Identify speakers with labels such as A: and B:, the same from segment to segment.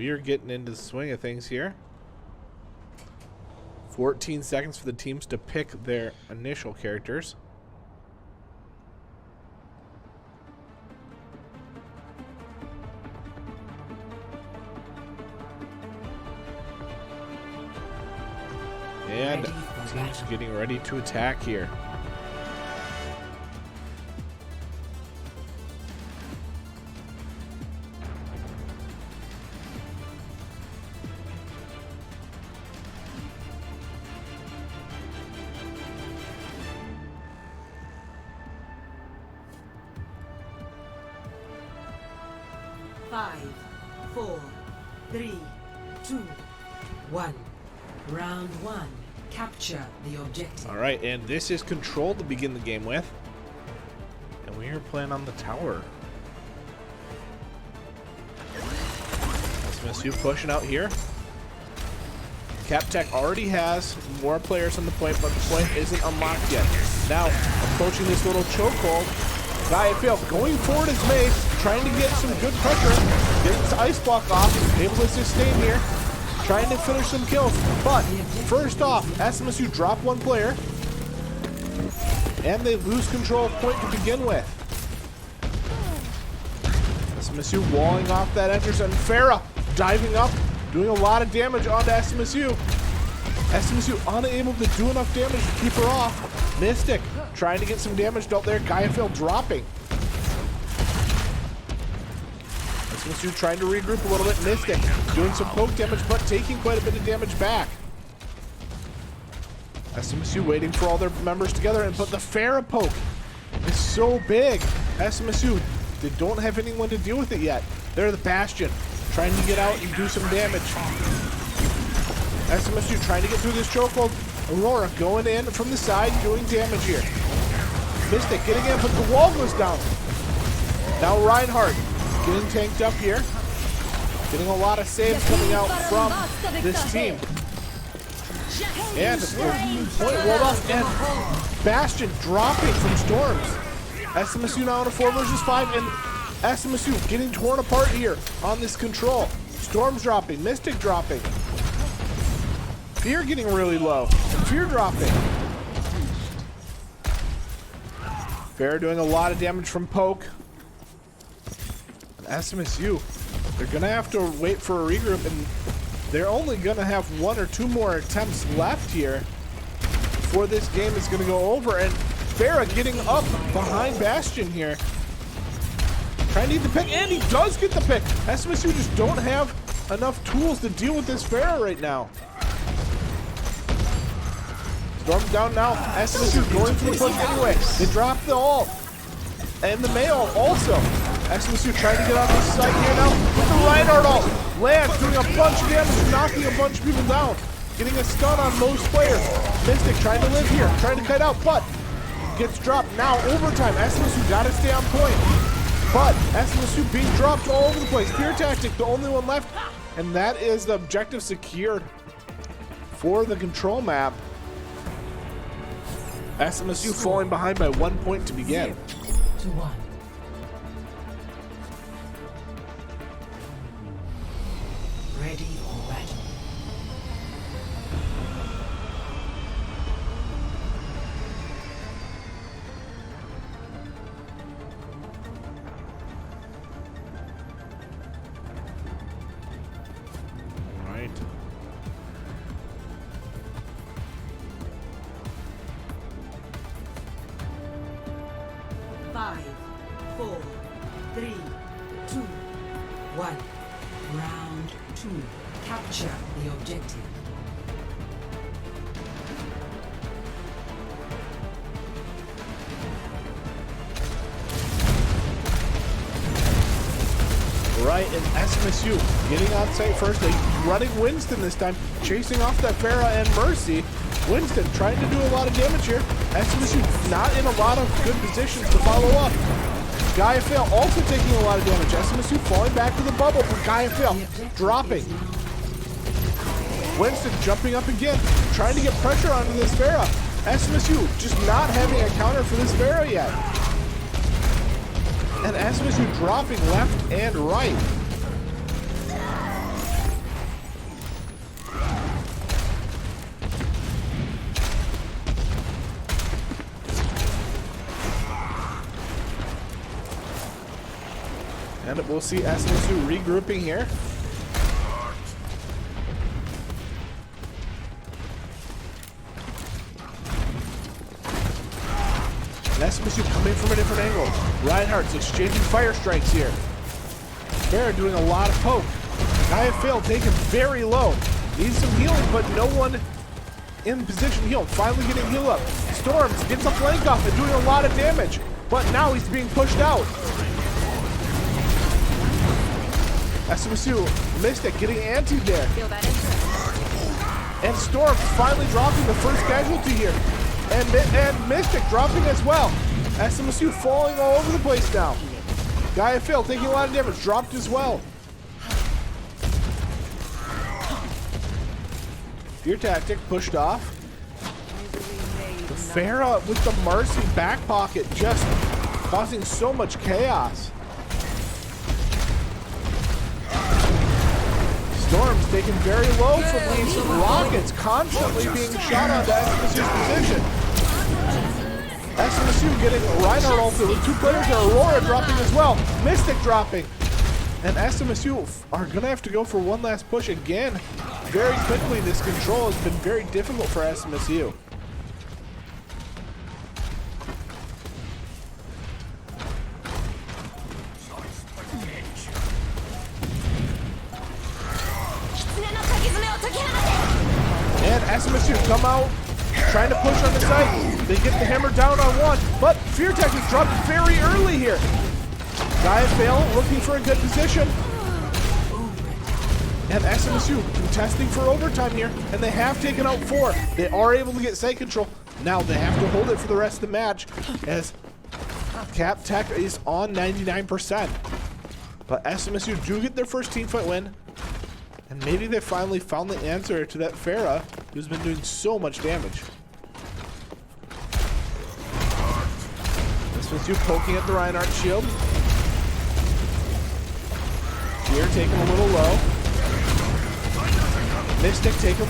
A: we are getting into the swing of things here. 14 seconds for the teams to pick their initial characters. And teams getting ready to attack here.
B: Five, 4, 3, 2, 1. Round 1. Capture the objective.
A: All right, and this is Control to begin the game with. And we are playing on the tower. SMSU pushing out here. CapTech already has more players on the point, but the point isn't unlocked yet. Now, approaching this little chokehold. Guyfield going forward as Mace, trying to get some good pressure. Getting his ice block off, able to sustain here. Trying to finish some kills, but first off, SMSU drop one player, and they lose control of point to begin with. SMSU walling off that entrance, and Farah diving up, doing a lot of damage onto SMSU. SMSU unable to do enough damage to keep her off. Mystic trying to get some damage dealt there. Guyfield dropping. SMSU trying to regroup a little bit. Mystic doing some poke damage, but taking quite a bit of damage back. SMSU waiting for all their members together, and but the Farah poke is so big. SMSU, they don't have anyone to deal with it yet. They're the Bastion, trying to get out and do some damage. SMSU trying to get through this chokehold. Aurora going in from the side, doing damage here. Mystic getting in, but the wall goes down. Now Reinhardt getting tanked up here. Getting a lot of saves coming out from this team. And the point rolled off, and Bastion dropping from Storms. SMSU now in a 4 versus 5, and SMSU getting torn apart here on this Control. Storms dropping, Mystic dropping. Fear getting really low, and Fear dropping. Bear doing a lot of damage from poke. SMSU, they're going to have to wait for a regroup, and they're only going to have 1 or 2 more attempts left here before this game is going to go over. And Farah getting up behind Bastion here. Trying to get the pick, and he does get the pick. SMSU just don't have enough tools to deal with this Farah right now. Storm's down now. SMSU going for the push anyway. They drop the ult. And the Mayo also. SMSU trying to get on this side here now with the Reinhardt ult. Lance doing a bunch of damage, knocking a bunch of people down. Getting a stun on most players. Mystic trying to live here, trying to kite out, but gets dropped now. Overtime. SMSU got to stay on point. But SMSU being dropped all over the place. Fear Tactic, the only one left. And that is the objective secured for the Control map. SMSU falling behind by 1 point to begin.
B: 2-1. Ready for battle.
A: All right.
B: Five, 4, 3, 2, 1. Round 2. Capture the objective.
A: Right, and SMSU getting on site first. They running Winston this time, chasing off that Farah and Mercy. Winston trying to do a lot of damage here. SMSU not in a lot of good positions to follow up. Guyfield also taking a lot of damage. SMSU falling back to the bubble, but Guyfield dropping. Winston jumping up again, trying to get pressure onto this Farah. SMSU just not having a counter for this Farah yet. And SMSU dropping left and right. And we'll see SMSU regrouping here. And SMSU coming from a different angle. Reinhardt's exchanging fire strikes here. Bear doing a lot of poke. Gaia failed, taken very low. Needs some healing, but no one in position to heal. Finally getting healed up. Storms gets a flank off and doing a lot of damage. But now he's being pushed out. SMSU, Mystic getting antied there. And Storm finally dropping the first casualty here. And Mystic dropping as well. SMSU falling all over the place now. Gaia failed, taking a lot of damage, dropped as well. Fear Tactic pushed off. The Pharah with the Mercy back pocket just causing so much chaos. Storm's taken very low from these rockets, constantly being shot onto SMSU's position. SMSU getting Reinhardt ulted with 2 players there. Aurora dropping as well. Mystic dropping. And SMSU are going to have to go for one last push again. Very quickly, this control has been very difficult for SMSU. And SMSU come out, trying to push on the side. They get the hammer down on one, but Fear Tech is dropped very early here. Gaia fail, looking for a good position. And SMSU contesting for overtime here, and they have taken out 4. They are able to get site control. Now they have to hold it for the rest of the match, as Cap Tech is on 99%. But SMSU do get their first teamfight win. And maybe they finally found the answer to that Pharah, who's been doing so much damage. SMSU poking at the Reinhardt shield. Fear taking a little low. Mystic taking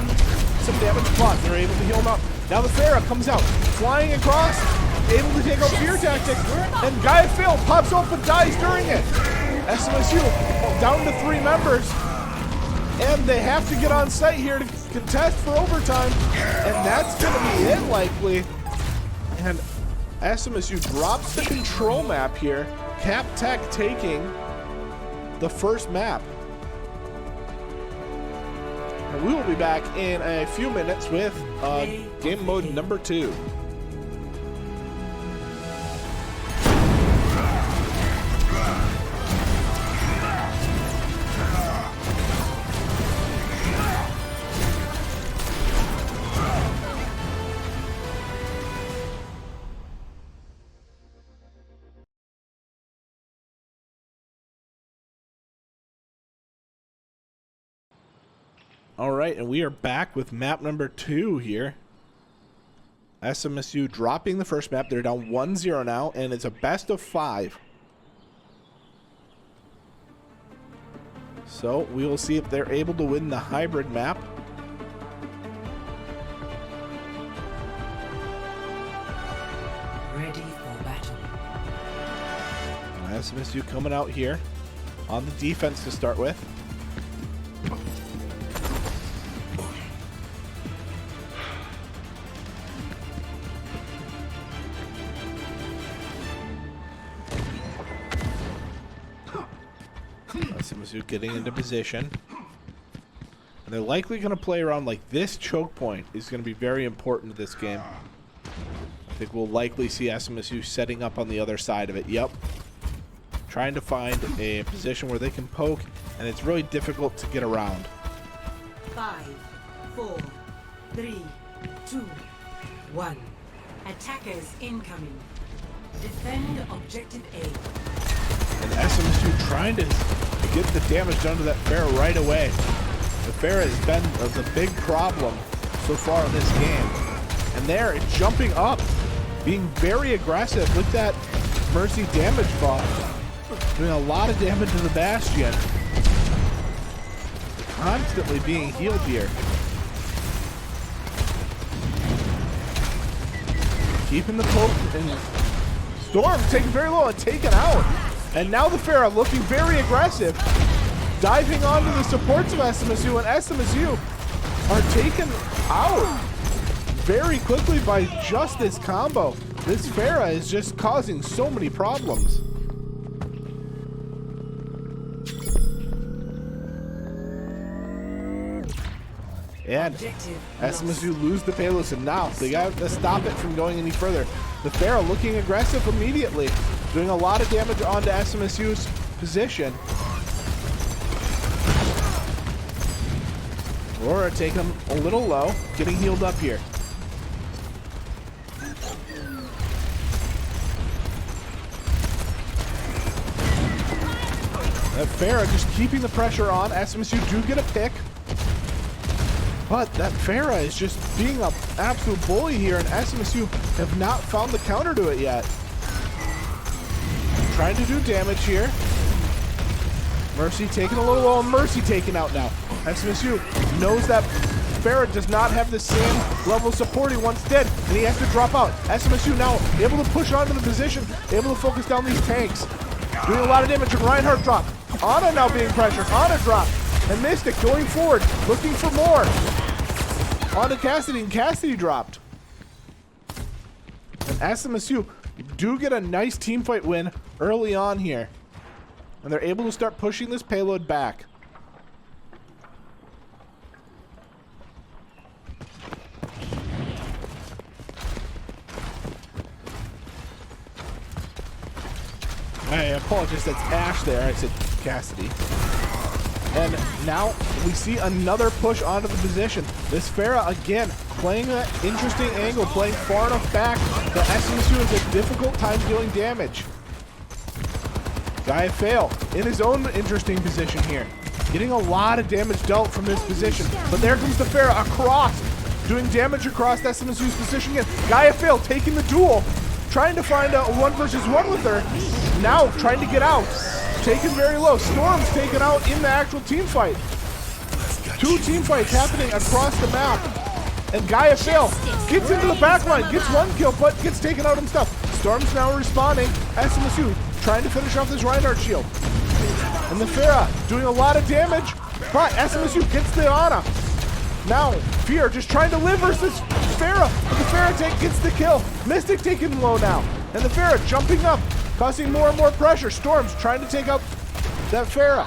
A: some damage, but they're able to heal him up. Now the Pharah comes out, flying across, able to take out Fear Tactic, and Gaia fail, pops off but dies during it. SMSU down to 3 members. And they have to get on site here to contest for overtime. And that's going to be it, likely. And SMSU drops the control map here. Cap Tech taking the first map. And we will be back in a few minutes with game mode number 2. All right, and we are back with map number 2 here. SMSU dropping the first map. They're down 1-0 now, and it's a best of 5. So we will see if they're able to win the hybrid map.
B: Ready for battle.
A: SMSU coming out here on the defense to start with. SMSU getting into position. And they're likely going to play around like this choke point is going to be very important to this game. I think we'll likely see SMSU setting up on the other side of it. Yep. Trying to find a position where they can poke, and it's really difficult to get around.
B: 5, 4, 3, 2, 1. Attackers incoming. Defend objective A.
A: And SMSU trying to get the damage done to that Pharah right away. The Pharah has been the big problem so far in this game. And they're jumping up, being very aggressive with that Mercy damage buff. Doing a lot of damage to the Bastion. Constantly being healed here. Keeping the poke, and Storm taken very low and taken out. And now the Pharah looking very aggressive, diving onto the supports of SMSU, and SMSU are taken out very quickly by just this combo. This Pharah is just causing so many problems. And SMSU lose the payload, so now they got to stop it from going any further. The Pharah looking aggressive immediately, doing a lot of damage onto SMSU's position. Aurora taking him a little low, getting healed up here. That Pharah just keeping the pressure on. SMSU do get a pick. But that Pharah is just being an absolute bully here, and SMSU have not found the counter to it yet. Trying to do damage here. Mercy taking a little low, and Mercy taken out now. SMSU knows that Pharah does not have the same level of support he once did, and he has to drop out. SMSU now able to push onto the position, able to focus down these tanks. Doing a lot of damage, and Reinhardt drop. Ana now being pressured. Ana drop. And Mystic going forward, looking for more. On to Cassidy, and Cassidy dropped. And SMSU do get a nice team fight win early on here. And they're able to start pushing this payload back. I apologize, that's Ash there. I said Cassidy. And now we see another push onto the position. This Pharah, again, playing an interesting angle, playing far enough back that SMSU has a difficult time dealing damage. Gaia Fail in his own interesting position here. Getting a lot of damage dealt from this position. But there comes the Pharah across, doing damage across SMSU's position again. Gaia Fail taking the duel, trying to find a 1 versus 1 with her. Now trying to get out. Taken very low. Storm's taken out in the actual team fight. 2 team fights happening across the map. And Gaia Fail gets into the back line, gets 1 kill, but gets taken out himself. Storm's now responding. SMSU trying to finish off this Reinhardt shield. And the Pharah doing a lot of damage, but SMSU gets the Ana. Now, Fear just trying to live versus Pharah. But the Pharah gets the kill. Mystic taking low now. And the Pharah jumping up, causing more and more pressure. Storm's trying to take out that Pharah.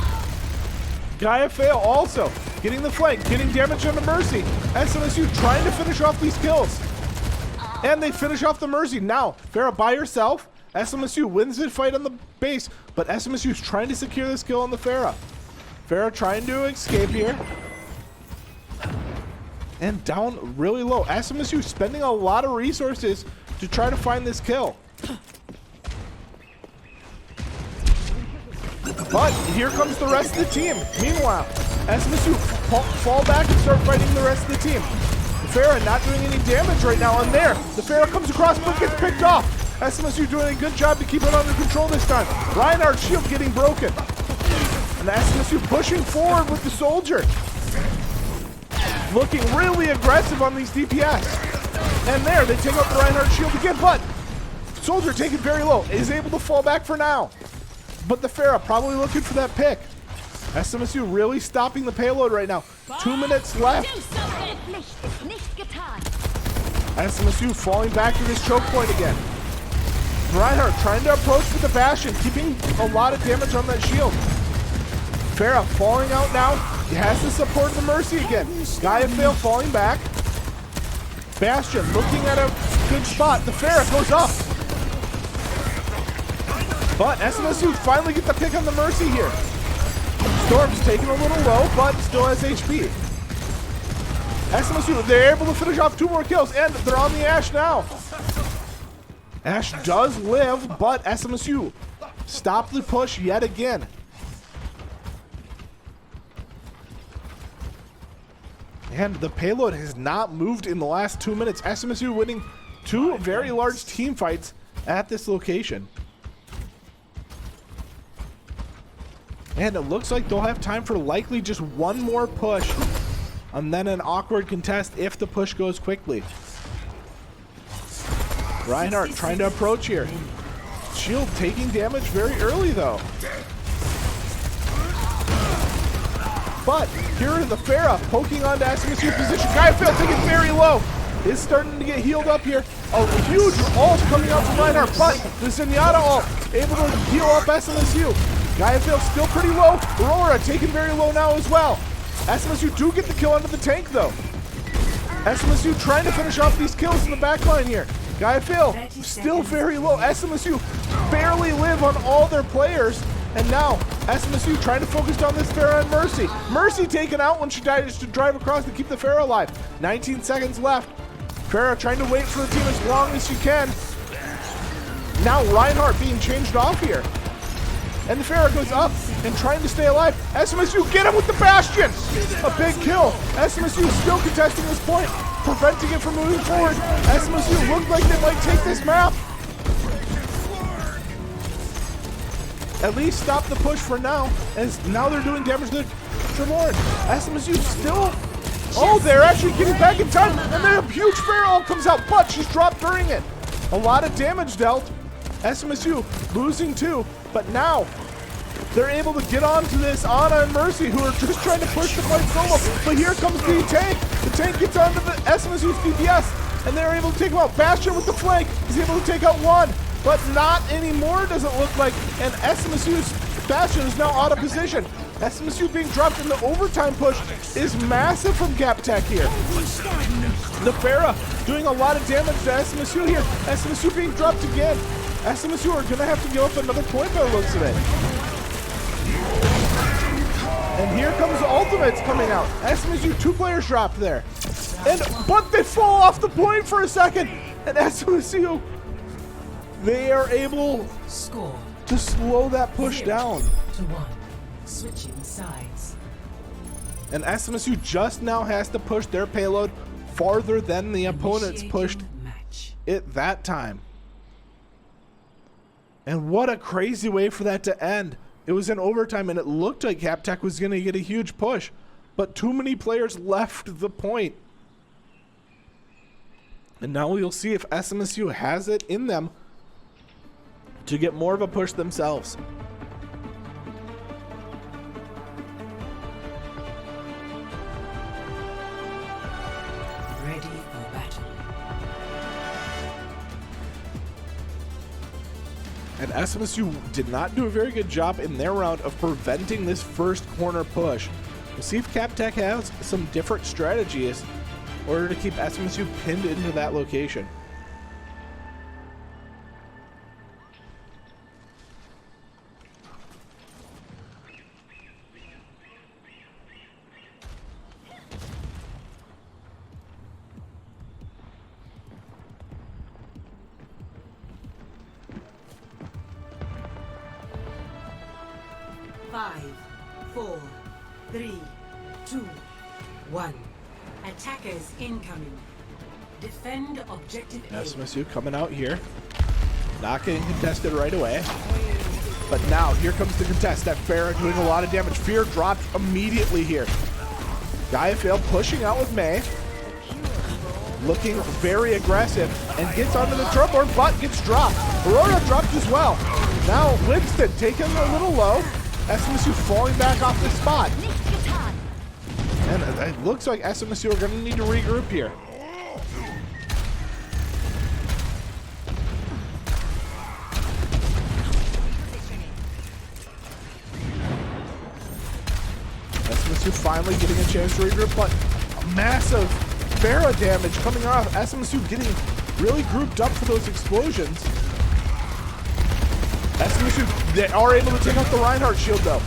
A: Gaia Fail also getting the flank, getting damage on the Mercy. SMSU trying to finish off these kills. And they finish off the Mercy. Now, Pharah by herself. SMSU wins the fight on the base, but SMSU is trying to secure this kill on the Pharah. Pharah trying to escape here. And down really low. SMSU spending a lot of resources to try to find this kill. But here comes the rest of the team. Meanwhile, SMSU fall back and start fighting the rest of the team. The Pharah not doing any damage right now. And there, the Pharah comes across but gets picked off. SMSU doing a good job to keep it under control this time. Reinhardt's shield getting broken. And SMSU pushing forward with the Soldier. Looking really aggressive on these DPS. And there, they take out the Reinhardt shield again, but Soldier taken very low. Is able to fall back for now. But the Pharah probably looking for that pick. SMSU really stopping the payload right now. 2 minutes left. SMSU falling back to this choke point again. Reinhardt trying to approach with the Bastion, keeping a lot of damage on that shield. Pharah falling out now. He has the support of the Mercy again. Gaia Fail falling back. Bastion looking at a good spot. The Pharah goes up. But SMSU finally get the pick on the Mercy here. Storm's taking a little low, but still has HP. SMSU, they're able to finish off 2 more kills, and they're on the Ashe now. Ashe does live, but SMSU stop the push yet again. And the payload has not moved in the last 2 minutes. SMSU winning 2 very large team fights at this location. And it looks like they'll have time for likely just 1 more push, and then an awkward contest if the push goes quickly. Reinhardt trying to approach here. shield taking damage very early though. But here are the Pharah poking onto SMSU position. Gaiafail taking very low. Is starting to get healed up here. A huge ult coming out from Reinhardt, but the Zenyatta ult able to heal up SMSU. Gaiafail still pretty low. Aurora taken very low now as well. SMSU do get the kill under the tank though. SMSU trying to finish off these kills in the back line here. Gaiafail still very low. SMSU barely live on all their players. And now SMSU trying to focus on this Pharah and Mercy. Mercy taken out when she died to drive across to keep the Pharah alive. 19 seconds left. Pharah trying to wait for the team as long as she can. Now Reinhardt being changed off here. And the Pharah goes up and trying to stay alive. SMSU get him with the Bastion. A big kill. SMSU still contesting this point, preventing it from moving forward. SMSU looked like they might take this map. At least stop the push for now, as now they're doing damage to Tremorn. SMSU still, oh, they're actually getting back in time, and then a huge Pharah ult comes out, but she's dropped during it. A lot of damage dealt. SMSU losing two, but now they're able to get onto this Ana and Mercy, who are just trying to push the fight solo. But here comes the tank. The tank gets onto the SMSU's DPS, and they're able to take him out. Bastion with the flank is able to take out one, but not anymore, doesn't look like. And SMSU's Bastion is now out of position. SMSU being dropped in the overtime push is massive from Gap Tech here. The Pharah doing a lot of damage to SMSU here. SMSU being dropped again. SMSU are going to have to give up another point by the looks of it. And here comes the ultimates coming out. SMSU, 2 players dropped there. But they fall off the point for a second. And SMSU, they are able to slow that push down.
B: 2-1. Switching sides.
A: And SMSU just now has to push their payload farther than the opponents pushed it that time. And what a crazy way for that to end. It was in overtime and it looked like Captech was going to get a huge push, but too many players left the point. And now we'll see if SMSU has it in them to get more of a push themselves.
B: Ready for battle.
A: And SMSU did not do a very good job in their round of preventing this first corner push. We'll see if Captech has some different strategies in order to keep SMSU pinned into that location.
B: Five, 4, 3, 2, 1. Attackers incoming. Defend objective A.
A: SMSU coming out here. Not getting contested right away. But now, here comes the contest. That Pharah doing a lot of damage. Fear dropped immediately here. Gaiafail pushing out with Mei. Looking very aggressive. And gets onto the Troubler, but gets dropped. Aurora dropped as well. Now, Winston taking a little low. SMSU falling back off the spot. And it looks like SMSU are going to need to regroup here. SMSU finally getting a chance to regroup, but massive Pharah damage coming off. SMSU getting really grouped up for those explosions. SMSU, they are able to take out the Reinhardt shield though.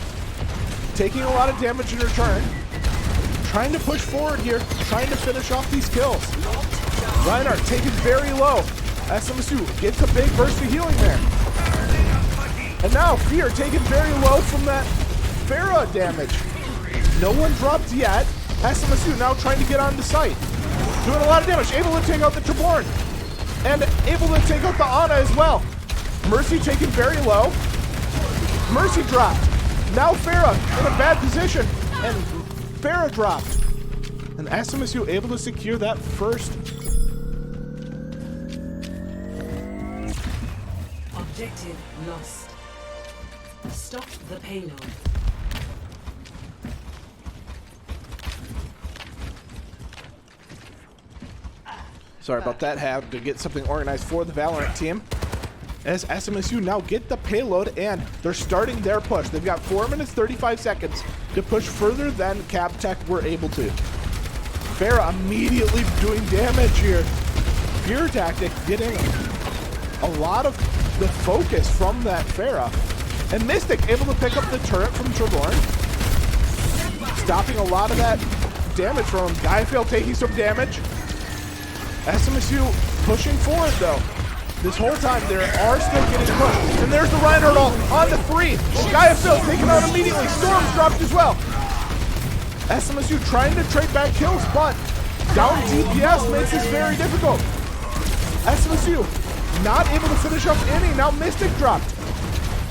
A: Taking a lot of damage in return. Trying to push forward here, trying to finish off these kills. Reinhardt taken very low. SMSU gets a big burst of healing there. And now Fear taken very low from that Pharah damage. No one dropped yet. SMSU now trying to get onto site. Doing a lot of damage, able to take out the Treborn. And able to take out the Ana as well. Mercy taken very low. Mercy dropped. Now Pharah in a bad position. And Pharah dropped. And SMSU able to secure that first.
B: Objective lost. Stop the payload.
A: Sorry about that. Had to get something organized for the Valorant team. As SMSU now get the payload and they're starting their push. They've got 4 minutes 35 seconds to push further than Captech were able to. Farah immediately doing damage here. Fear Tactic getting a lot of the focus from that Farah. And Mystic able to pick up the turret from Trevorn. Stopping a lot of that damage from him. Guyfield taking some damage. SMSU pushing forward though. This whole time they are still getting pushed. And there's the Reinhardt ult on the 3. Guyfield taken out immediately. Storm's dropped as well. SMSU trying to trade back kills, but down DPS makes this very difficult. SMSU not able to finish up any. Now Mystic dropped.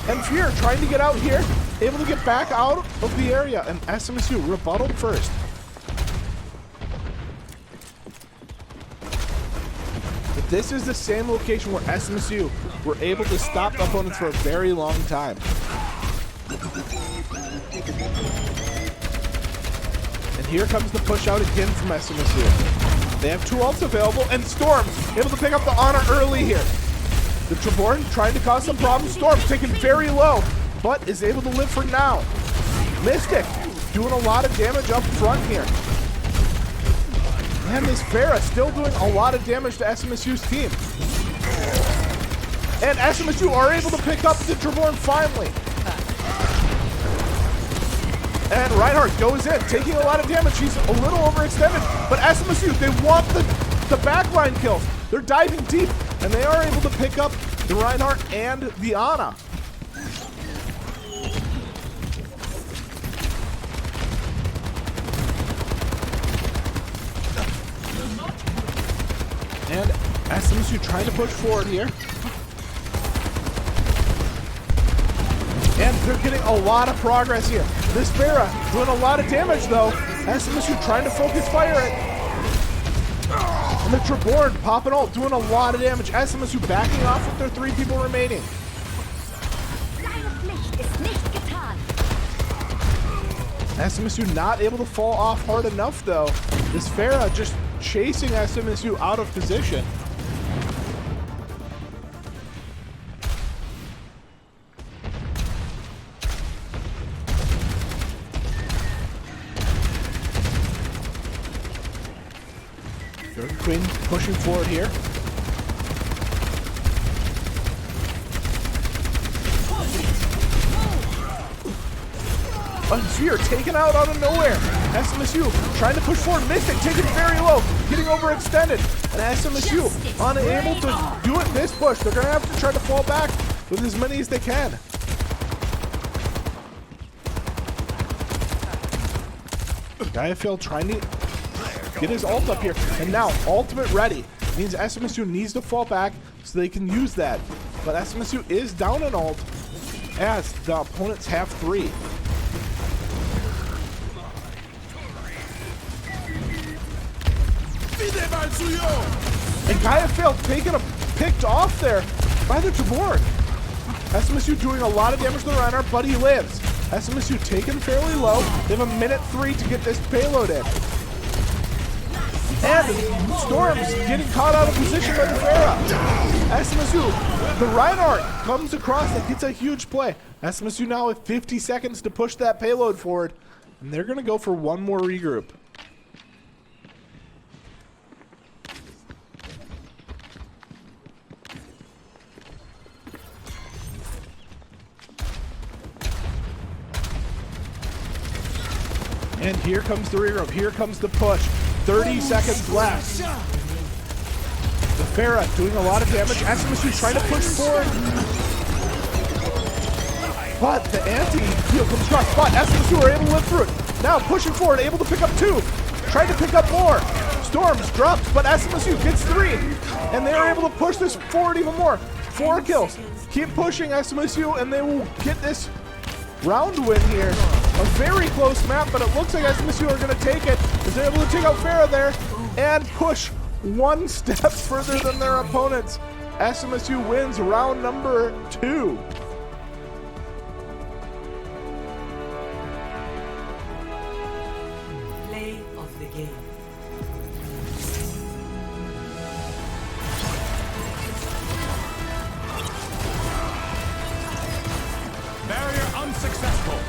A: And Fear trying to get out here, able to get back out of the area. And SMSU rebuttaled first. But this is the same location where SMSU were able to stop the opponents for a very long time. And here comes the push out again from SMSU. They have 2 ults available, and Storm able to pick up the Ana early here. The Trevorn trying to cause some problems. Storm taken very low, but is able to live for now. Mystic doing a lot of damage up front here. And this Farah still doing a lot of damage to SMSU's team. And SMSU are able to pick up the Trevorn finally. And Reinhardt goes in, taking a lot of damage. He's a little overextended, but SMSU, they want the backline kills. They're diving deep, and they are able to pick up the Reinhardt and the Ana. And SMSU trying to push forward here. And they're getting a lot of progress here. This Farah doing a lot of damage though. SMSU trying to focus fire it. And the Trevorn popping ult, doing a lot of damage. SMSU backing off with their 3 people remaining. SMSU not able to fall off hard enough though. This Farah just chasing SMSU out of position. Third Queen pushing forward here. Unfear taken out of nowhere. SMSU trying to push forward. Mystic taken very low, getting overextended. And SMSU unable to do it this push. They're gonna have to try to fall back with as many as they can. Guyfield trying to get his ult up here. And now ultimate ready. Means SMSU needs to fall back so they can use that. But SMSU is down an ult as the opponents have 3. And Guyfield taking a picked off there by the Trevorn. SMSU doing a lot of damage to the Reinhardt, but he lives. SMSU taken fairly low. They have a minute 3 to get this payload in. And Storm's getting caught out of position by the Farah. SMSU, the Reinhardt comes across and gets a huge play. SMSU now with 50 seconds to push that payload forward. And they're going to go for one more regroup. And here comes the regroup. Here comes the push. 30 seconds left. The Farah doing a lot of damage. SMSU trying to push forward. But the anti-heal comes across. But SMSU are able to live through it. Now pushing forward, able to pick up 2. Trying to pick up more. Storms drops, but SMSU gets 3. And they are able to push this forward even more. 4 kills. Keep pushing SMSU and they will get this round win here. A very close map, but it looks like SMSU are going to take it as they're able to take out Farah there and push 1 step further than their opponents. SMSU wins round number 2.
B: Play of the game.
C: Barrier unsuccessful.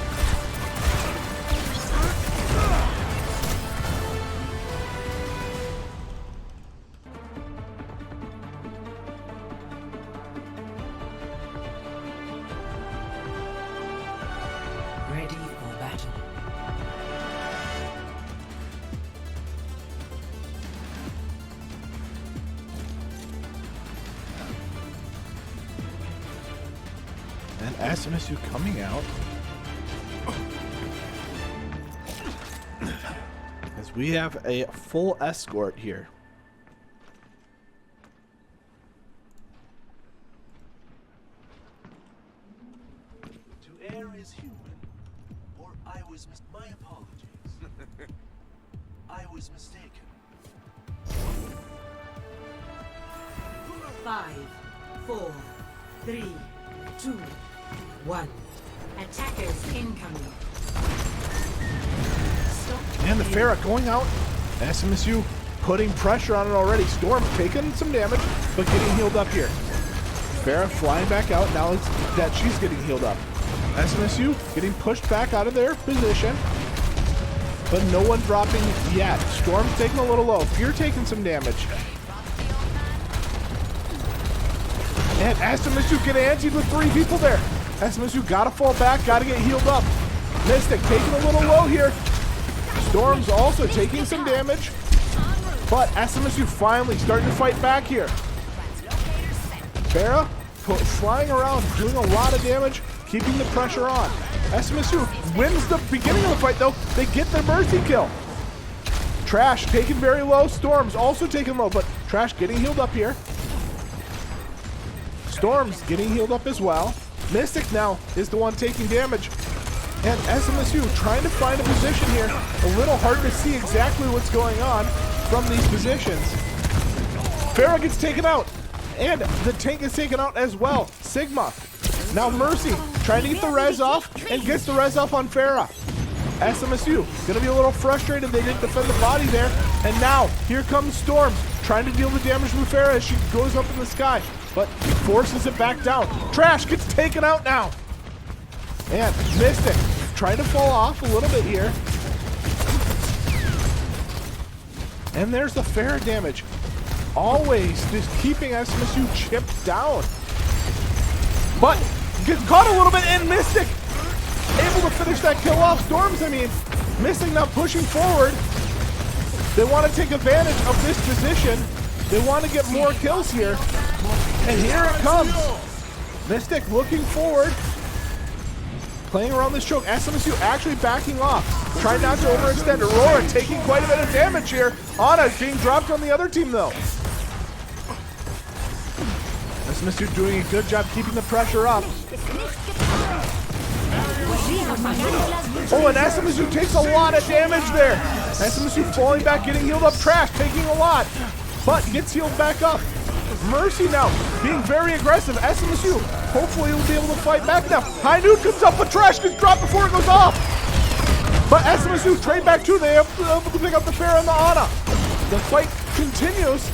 B: Ready for battle.
A: And SMSU coming out. As we have a full escort here.
D: To err is human, or I was my apologies. I was mistaken.
B: 5, 4, 3, 2, 1. Attackers incoming. Stop.
A: And the Pharah going out. SMSU putting pressure on it already. Storm taking some damage, but getting healed up here. Pharah flying back out now that she's getting healed up. SMSU getting pushed back out of their position, but no one dropping yet. Storm's taking a little low. Fear taking some damage. And SMSU get antied with 3 people there. SMSU gotta fall back, gotta get healed up. Mystic taking a little low here. Storm's also taking some damage, but SMSU finally starting to fight back here. Pharah flying around, doing a lot of damage, keeping the pressure on. SMSU wins the beginning of the fight though. They get their mercy kill. Trash taking very low. Storm's also taking low, but Trash getting healed up here. Storm's getting healed up as well. Mystic now is the one taking damage. And SMSU trying to find a position here. A little hard to see exactly what's going on from these positions. Pharah gets taken out. And the tank is taken out as well. Sigma. Now Mercy trying to get the res off and gets the res off on Pharah. SMSU gonna be a little frustrated. They didn't defend the body there. And now here comes Storm trying to deal the damage with Pharah as she goes up in the sky, but forces it back down. Trash gets taken out now. And Mystic trying to fall off a little bit here. And there's the Pharah damage. Always just keeping SMSU chipped down. But gets caught a little bit, and Mystic able to finish that kill off. Storms, I mean. Mystic now pushing forward. They want to take advantage of this position. They want to get more kills here. And here it comes. Mystic looking forward. Playing around this choke. SMSU actually backing off. Trying not to overextend. Aurora taking quite a bit of damage here. Ana being dropped on the other team though. SMSU doing a good job keeping the pressure up. Oh, and SMSU takes a lot of damage there. SMSU falling back, getting healed up. Trash taking a lot, but gets healed back up. Mercy now being very aggressive. SMSU hopefully will be able to fight back now. High Noon comes up, but Trash gets dropped before it goes off. But SMSU trade back too. They are able to pick up the Pharah and the Ana. The fight continues.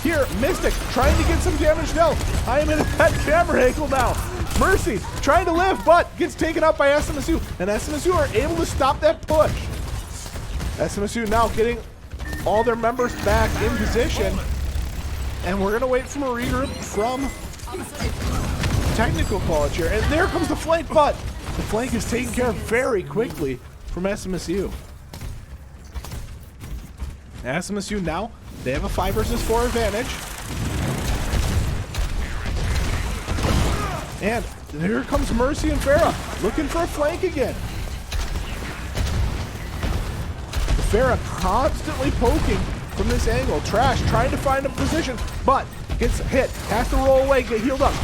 A: Here, Mystic trying to get some damage dealt. I am in a bad camera angle now. Mercy trying to live, but gets taken out by SMSU. And SMSU are able to stop that push. SMSU now getting all their members back in position. And we're going to wait for a regroup from Technical College here. And there comes the flank, but the flank is taken care of very quickly from SMSU. SMSU now, they have a 5 versus 4 advantage. And here comes Mercy and Pharah looking for a flank again. Pharah constantly poking from this angle. Trash trying to find a position, but gets hit. Has to roll away, get healed up.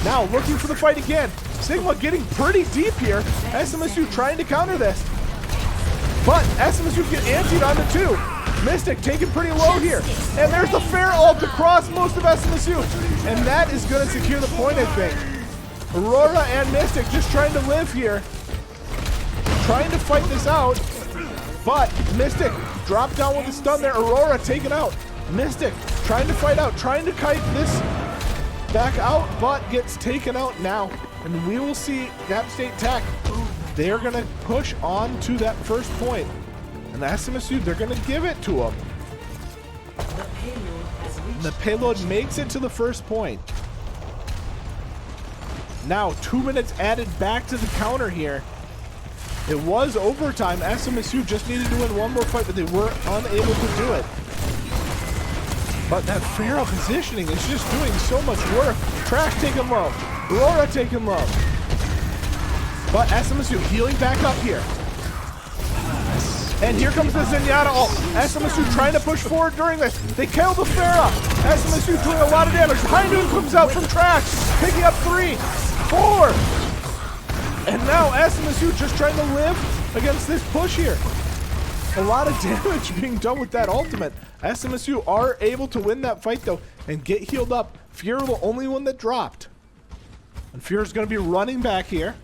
A: Now looking for the fight again. Sigma getting pretty deep here. SMSU trying to counter this. But SMSU get antied on the 2. Mystic taken pretty low here. And there's the fair ult across most of SMSU. And that is going to secure the point, I think. Aurora and Mystic just trying to live here. Trying to fight this out. But Mystic dropped down with a stun there. Aurora taken out. Mystic trying to fight out. Trying to kite this back out. But gets taken out now. And we will see Gap State Tech. They're going to push on to that first point. And SMSU, they're going to give it to them. The payload makes it to the first point. Now, 2 minutes added back to the counter here. It was overtime. SMSU just needed to win one more fight, but they were unable to do it. But that fair positioning is just doing so much work. Trash taking low. Aurora taking low. But SMSU healing back up here. And here comes the Zenyatta ult. SMSU trying to push forward during this. They kill the Pharah. SMSU doing a lot of damage. High Noon comes out from Trash, picking up 3, 4. And now SMSU just trying to live against this push here. A lot of damage being done with that ultimate. SMSU are able to win that fight though and get healed up. Fear the only one that dropped. And Fear is going to be running back here.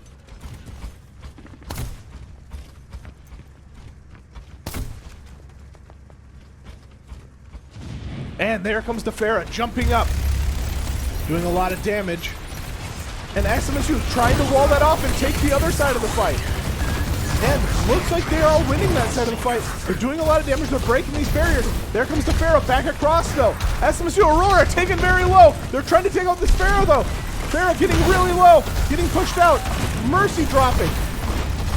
A: And there comes the Pharah jumping up, doing a lot of damage. And SMSU trying to wall that off and take the other side of the fight. And looks like they are winning that side of the fight. They're doing a lot of damage. They're breaking these barriers. There comes the Pharah back across though. SMSU Aurora taken very low. They're trying to take out this Pharah though. Pharah getting really low, getting pushed out. Mercy dropping.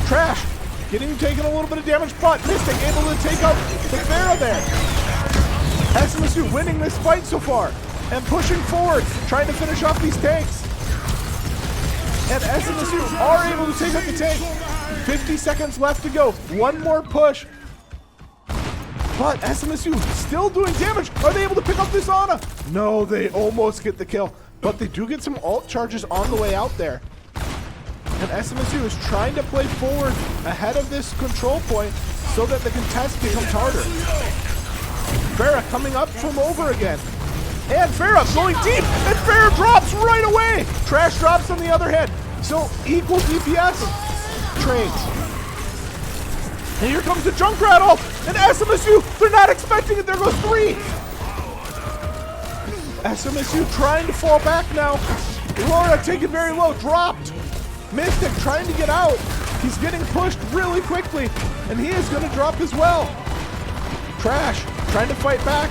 A: Trash getting taken a little bit of damage, but Mystic able to take out the Pharah there. SMSU winning this fight so far and pushing forward, trying to finish off these tanks. And SMSU are able to take out the tank. 50 seconds left to go. One more push. But SMSU still doing damage. Are they able to pick up this Ana? No, they almost get the kill. But they do get some ult charges on the way out there. And SMSU is trying to play forward ahead of this control point so that the contest becomes harder. Pharah coming up from over again. And Pharah going deep. And Pharah drops right away. Trash drops on the other head. So equal DPS trades. And here comes the Junkrat ult. And SMSU, they're not expecting it. There goes 3. SMSU trying to fall back now. Aurora taken very low. Dropped. Mystic trying to get out. He's getting pushed really quickly. And he is going to drop as well. Trash trying to fight back.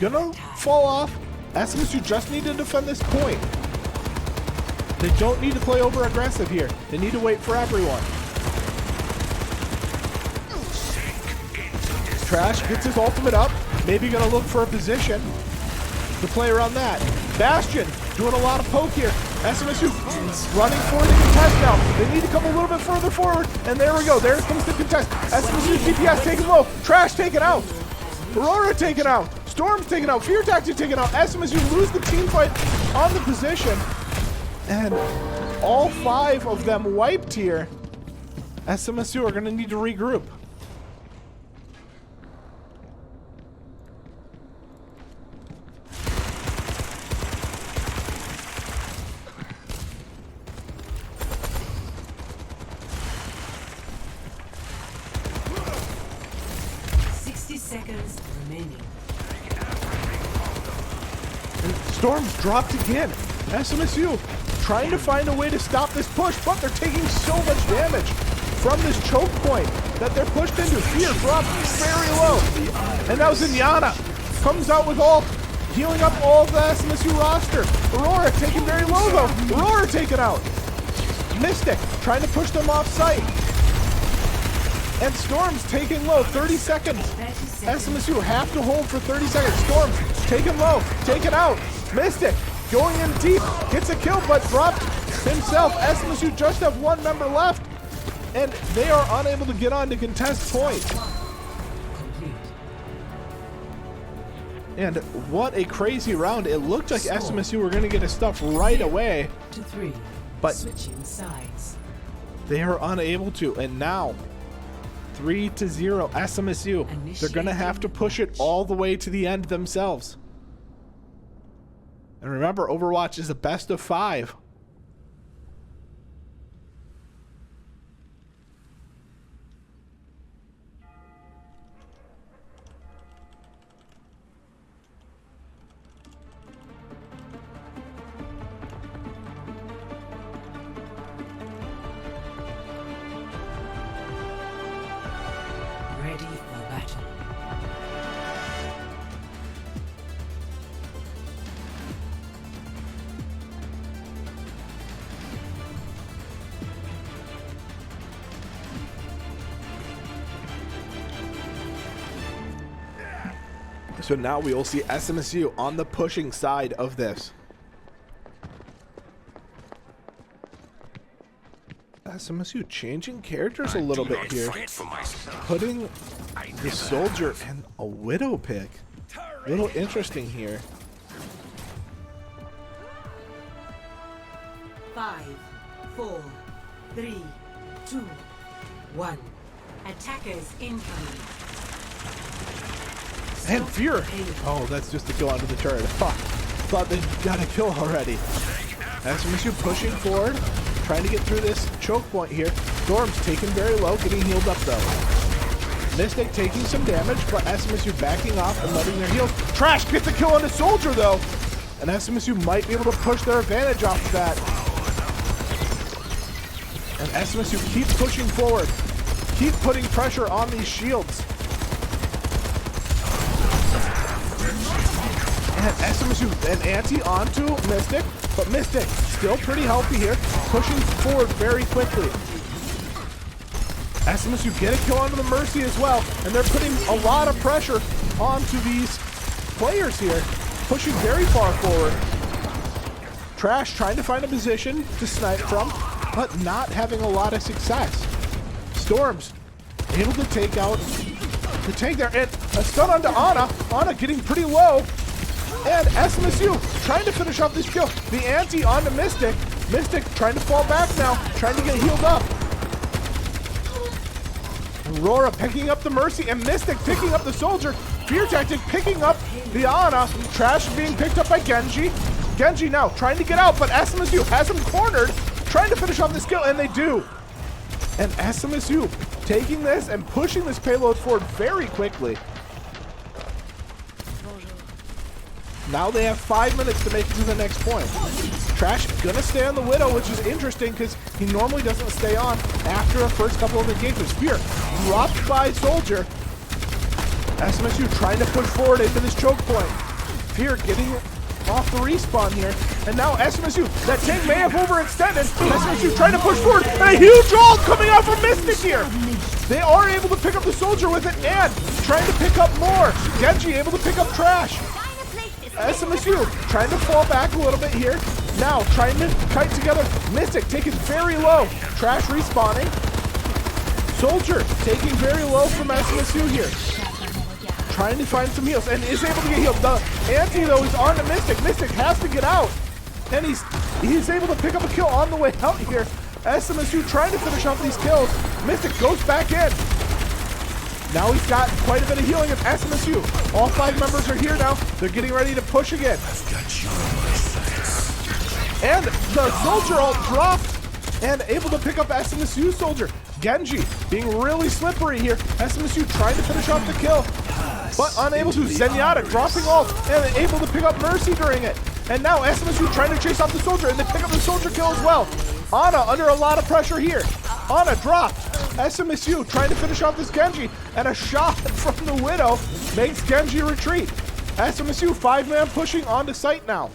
A: Gonna fall off. SMSU just need to defend this point. They don't need to play over aggressive here. They need to wait for everyone. Trash gets his ultimate up. Maybe gonna look for a position to play around that. Bastion doing a lot of poke here. SMSU running for the contest now. They need to come a little bit further forward. And there we go. There comes the contest. SMSU DPS taken low. Trash taken out. Aurora taken out. Storm's taken out. Fear Tactic taken out. SMSU lose the team fight on the position. And all 5 of them wiped here. SMSU are going to need to regroup.
B: Seconds remaining.
A: Storm's dropped again. SMSU trying to find a way to stop this push, but they're taking so much damage from this choke point that they're pushed into. Fear dropped very low. And now Zenyatta comes out with ult, healing up all of the SMSU roster. Aurora taken very low though. Aurora taken out. Mystic trying to push them off site. And Storm's taking low, 30 seconds. SMSU have to hold for 30 seconds. Storm's taken low, taken out. Mystic going in deep, gets a kill but dropped himself. SMSU just have 1 member left. And they are unable to get on to contest point. And what a crazy round. It looked like SMSU were going to get his stuff right away. But
B: switching sides.
A: they are unable to. And now 3-0 SMSU. They're going to have to push it all the way to the end themselves. And remember, Overwatch is a best of 5.
B: Ready for battle.
A: So now we will see SMSU on the pushing side of this. SMSU changing characters a little bit here. Putting the soldier and a widow pick. A little interesting here.
B: 5, 4, 3, 2, 1. Attackers incoming.
A: And Fear! Oh, that's just a kill onto the turret. Thought they got a kill already. SMSU pushing forward, trying to get through this choke point here. Storm's taken very low, getting healed up though. Mystic taking some damage, but SMSU backing off and letting their heals. Trash gets the kill on the soldier though! And SMSU might be able to push their advantage off of that. And SMSU keep pushing forward. Keep putting pressure on these shields. And SMSU an anti onto Mystic, but Mystic still pretty healthy here, pushing forward very quickly. SMSU get a kill onto the Mercy as well, and they're putting a lot of pressure onto these players here, pushing very far forward. Trash trying to find a position to snipe from, but not having a lot of success. Storms able to take out the tank there, and a stun onto Ana. Ana getting pretty low. And SMSU trying to finish off this kill. The anti onto Mystic. Mystic trying to fall back now, trying to get healed up. Aurora picking up the Mercy, and Mystic picking up the Soldier. Fear Tactic picking up the Ana. Trash being picked up by Genji. Genji now trying to get out, but SMSU has him cornered, trying to finish off this kill, and they do. And SMSU taking this and pushing this payload forward very quickly. Now they have 5 minutes to make it to the next point. Trash gonna stay on the Widow, which is interesting because he normally doesn't stay on after the first couple of engagements. Fear dropped by Soldier. SMSU trying to push forward into this choke point. Fear getting off the respawn here. And now SMSU, that tank may have overextended. SMSU trying to push forward, and a huge ult coming out from Mystic here. They are able to pick up the Soldier with it and trying to pick up more. Genji able to pick up Trash. SMSU trying to fall back a little bit here. Now trying to kite together. Mystic taken very low. Trash respawning. Soldier taking very low from SMSU here. Trying to find some heals and is able to get healed. The anti though is on to Mystic. Mystic has to get out. And he's able to pick up a kill on the way out here. SMSU trying to finish off these kills. Mystic goes back in. Now he's got quite a bit of healing of SMSU. All 5 members are here now. They're getting ready to push again. And the Soldier ult dropped and able to pick up SMSU Soldier. Genji being really slippery here. SMSU trying to finish off the kill, but unable to. Zenyatta dropping ult and able to pick up Mercy during it. And now SMSU trying to chase off the Soldier, and they pick up the Soldier kill as well. Ana under a lot of pressure here. Ana dropped. SMSU trying to finish off this Genji, and a shot from the Widow makes Genji retreat. SMSU 5-man pushing onto site now.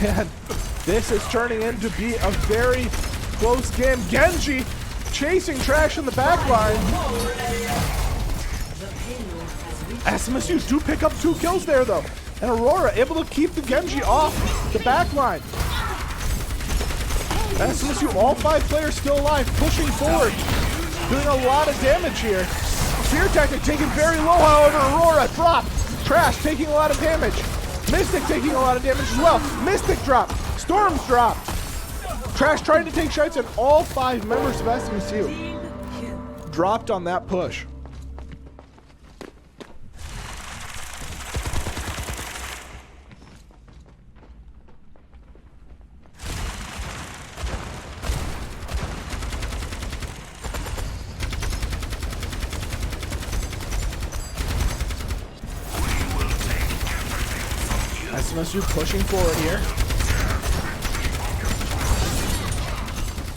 A: And this is turning into be a very close game. Genji chasing Trash in the back line. SMSU do pick up 2 kills there though. And Aurora able to keep the Genji off the back line. SMSU, all 5 players still alive, pushing forward. Doing a lot of damage here. Fear Tactic taken very low, however. Aurora dropped. Trash taking a lot of damage. Mystic taking a lot of damage as well. Mystic drop. Storm's dropped. Trash trying to take shots, and all 5 members of SMSU
B: Team kill.
A: dropped on that push. SMSU pushing forward here.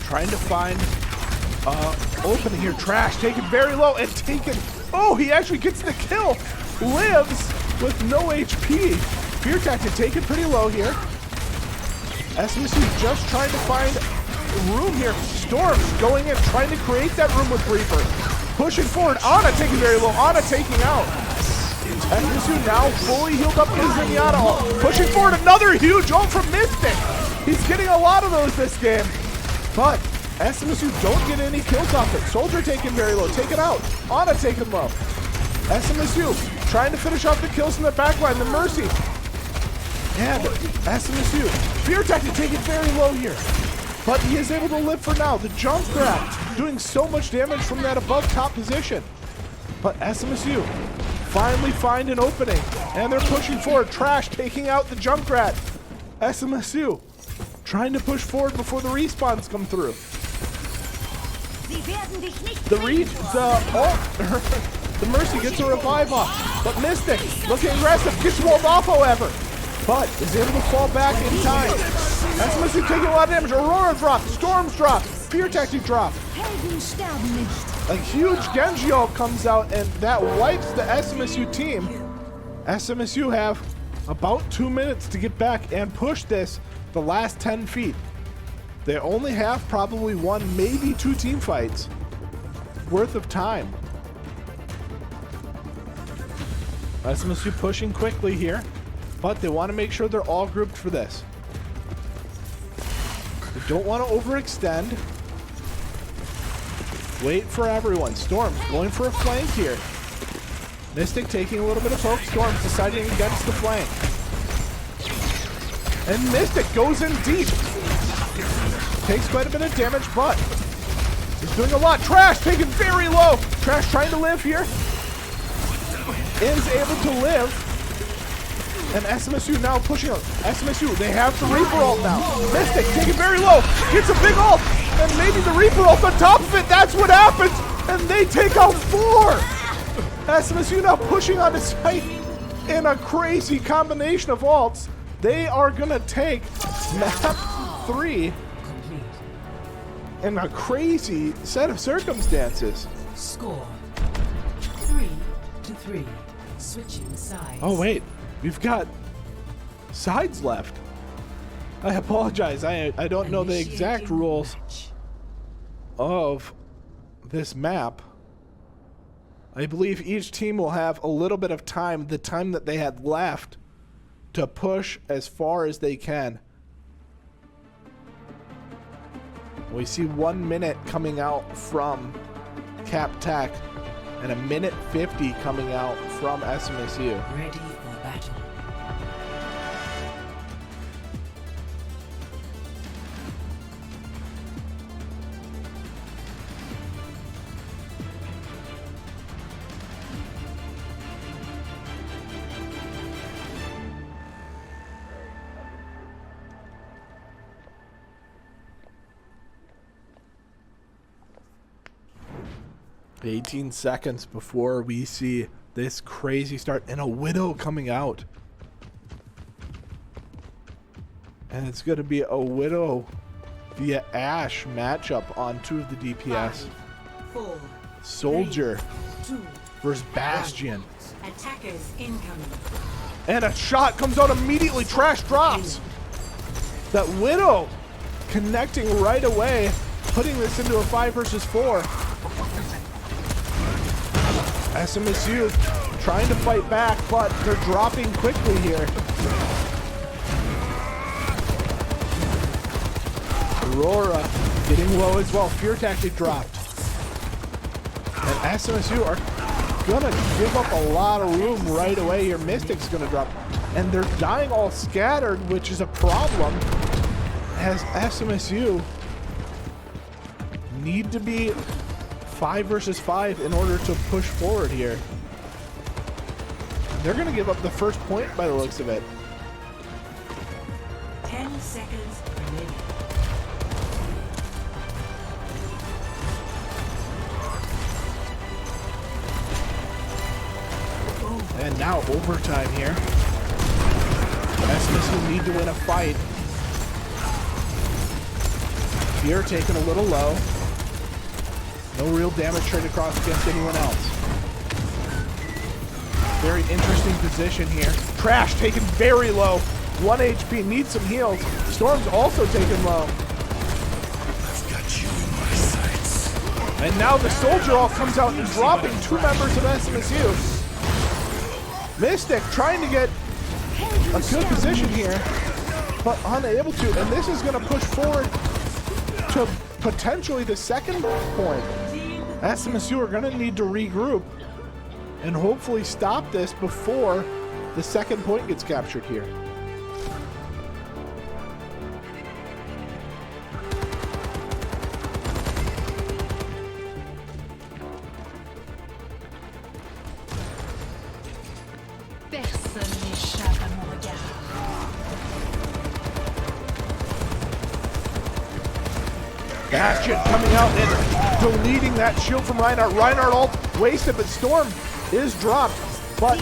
A: Trying to find opening here. Trash taken very low and taken. Oh, he actually gets the kill. Lives with no HP. Fear Tactic taken pretty low here. SMSU just trying to find room here. Storm's going in, trying to create that room with Reaper. Pushing forward. Ana taking very low. Ana taking out. SMSU now fully healed up in Zenyatta ult. Pushing forward, another huge ult from Mystic. He's getting a lot of those this game. But SMSU don't get any kills off it. Soldier taken very low. Taken out. Ana taken low. SMSU trying to finish off the kills in the backline. The Mercy. And SMSU. Fear Tactic taken very low here. But he is able to live for now. The Junkrat doing so much damage from that above top position. But SMSU finally find an opening, and they're pushing forward. Trash taking out the Junkrat. SMSU trying to push forward before the respawns come through. The Mercy gets a revive off, but Mystic looking aggressive, gets walled off however, but is able to fall back in time. SMSU taking a lot of damage. Aurora drop, Storms drop, Fear Tactic drop. A huge Genji ult comes out, and that wipes the SMSU team. SMSU have about 2 minutes to get back and push this the last 10 feet. They only have probably 1, maybe 2 team fights worth of time. SMSU pushing quickly here, but they want to make sure they're all grouped for this. They don't want to overextend. Wait for everyone. Storm going for a flank here. Mystic taking a little bit of poke. Storm deciding against the flank. And Mystic goes in deep. Takes quite a bit of damage, but he's doing a lot. Trash taken very low. Trash trying to live here. Is able to live. And SMSU now pushing up. SMSU, they have the Reaper ult now. Mystic taken very low. Gets a big ult. And maybe the Reaper ult on top of it. That's what happens. And they take out 4. SMSU now pushing on the site in a crazy combination of ults. They are going to take map 3 in a crazy set of circumstances.
B: Score 3-3. Switching sides.
A: Oh, wait. We've got sides left. I apologize. I don't know the exact rules of this map. I believe each team will have a little bit of time, the time that they had left, to push as far as they can. We see 1 minute coming out from Cap Tech and 1:50 coming out from SMSU.
B: Ready for battle.
A: $18 seconds before we see this crazy start and a Widow coming out. And it's going to be a Widow via Ashe matchup on 2 of the DPS.
B: 5, 4,
A: Soldier
B: 3, 2,
A: versus Bastion.
B: attackers incoming.
A: And a shot comes out immediately. Trash drops. That Widow connecting right away, putting this into a 5 versus 4. SMSU trying to fight back, but they're dropping quickly here. Aurora getting low as well. Fear Tactic dropped. And SMSU are gonna give up a lot of room right away here. Mystic's gonna drop. And they're dying all scattered, which is a problem. as SMSU need to be 5 versus 5 in order to push forward here. They're going to give up the first point by the looks of it.
B: 10 seconds remaining.
A: And now overtime here. SMSU need to win a fight. Fear taken a little low. No real damage straight across against anyone else. Very interesting position here. Trash taken very low. 1 HP, needs some heals. Storm's also taken low.
C: I've got you in my sights.
A: And now the soldier all comes out and dropping 2 members of SMSU. Mystic trying to get a good position here, but unable to. And this is going to push forward to potentially the second point. SMSU are going to need to regroup and hopefully stop this before the second point gets captured here.
E: Personne n'échappe à mon regard.
A: Bastion coming out and deleting that shield from Reinhardt. Reinhardt ult wasted, but Storm is dropped. But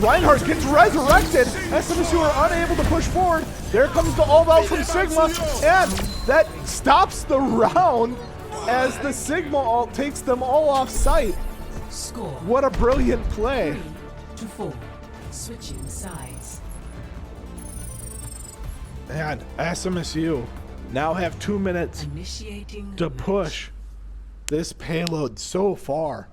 A: Reinhardt gets resurrected. SMSU are unable to push forward. There comes the ult out from Sigma, and that stops the round as the Sigma ult takes them all off site.
B: Score
A: What a brilliant play.
B: 3-4. Switching sides.
A: And SMSU now have 2 minutes
B: Initiating
A: to push this payload so far.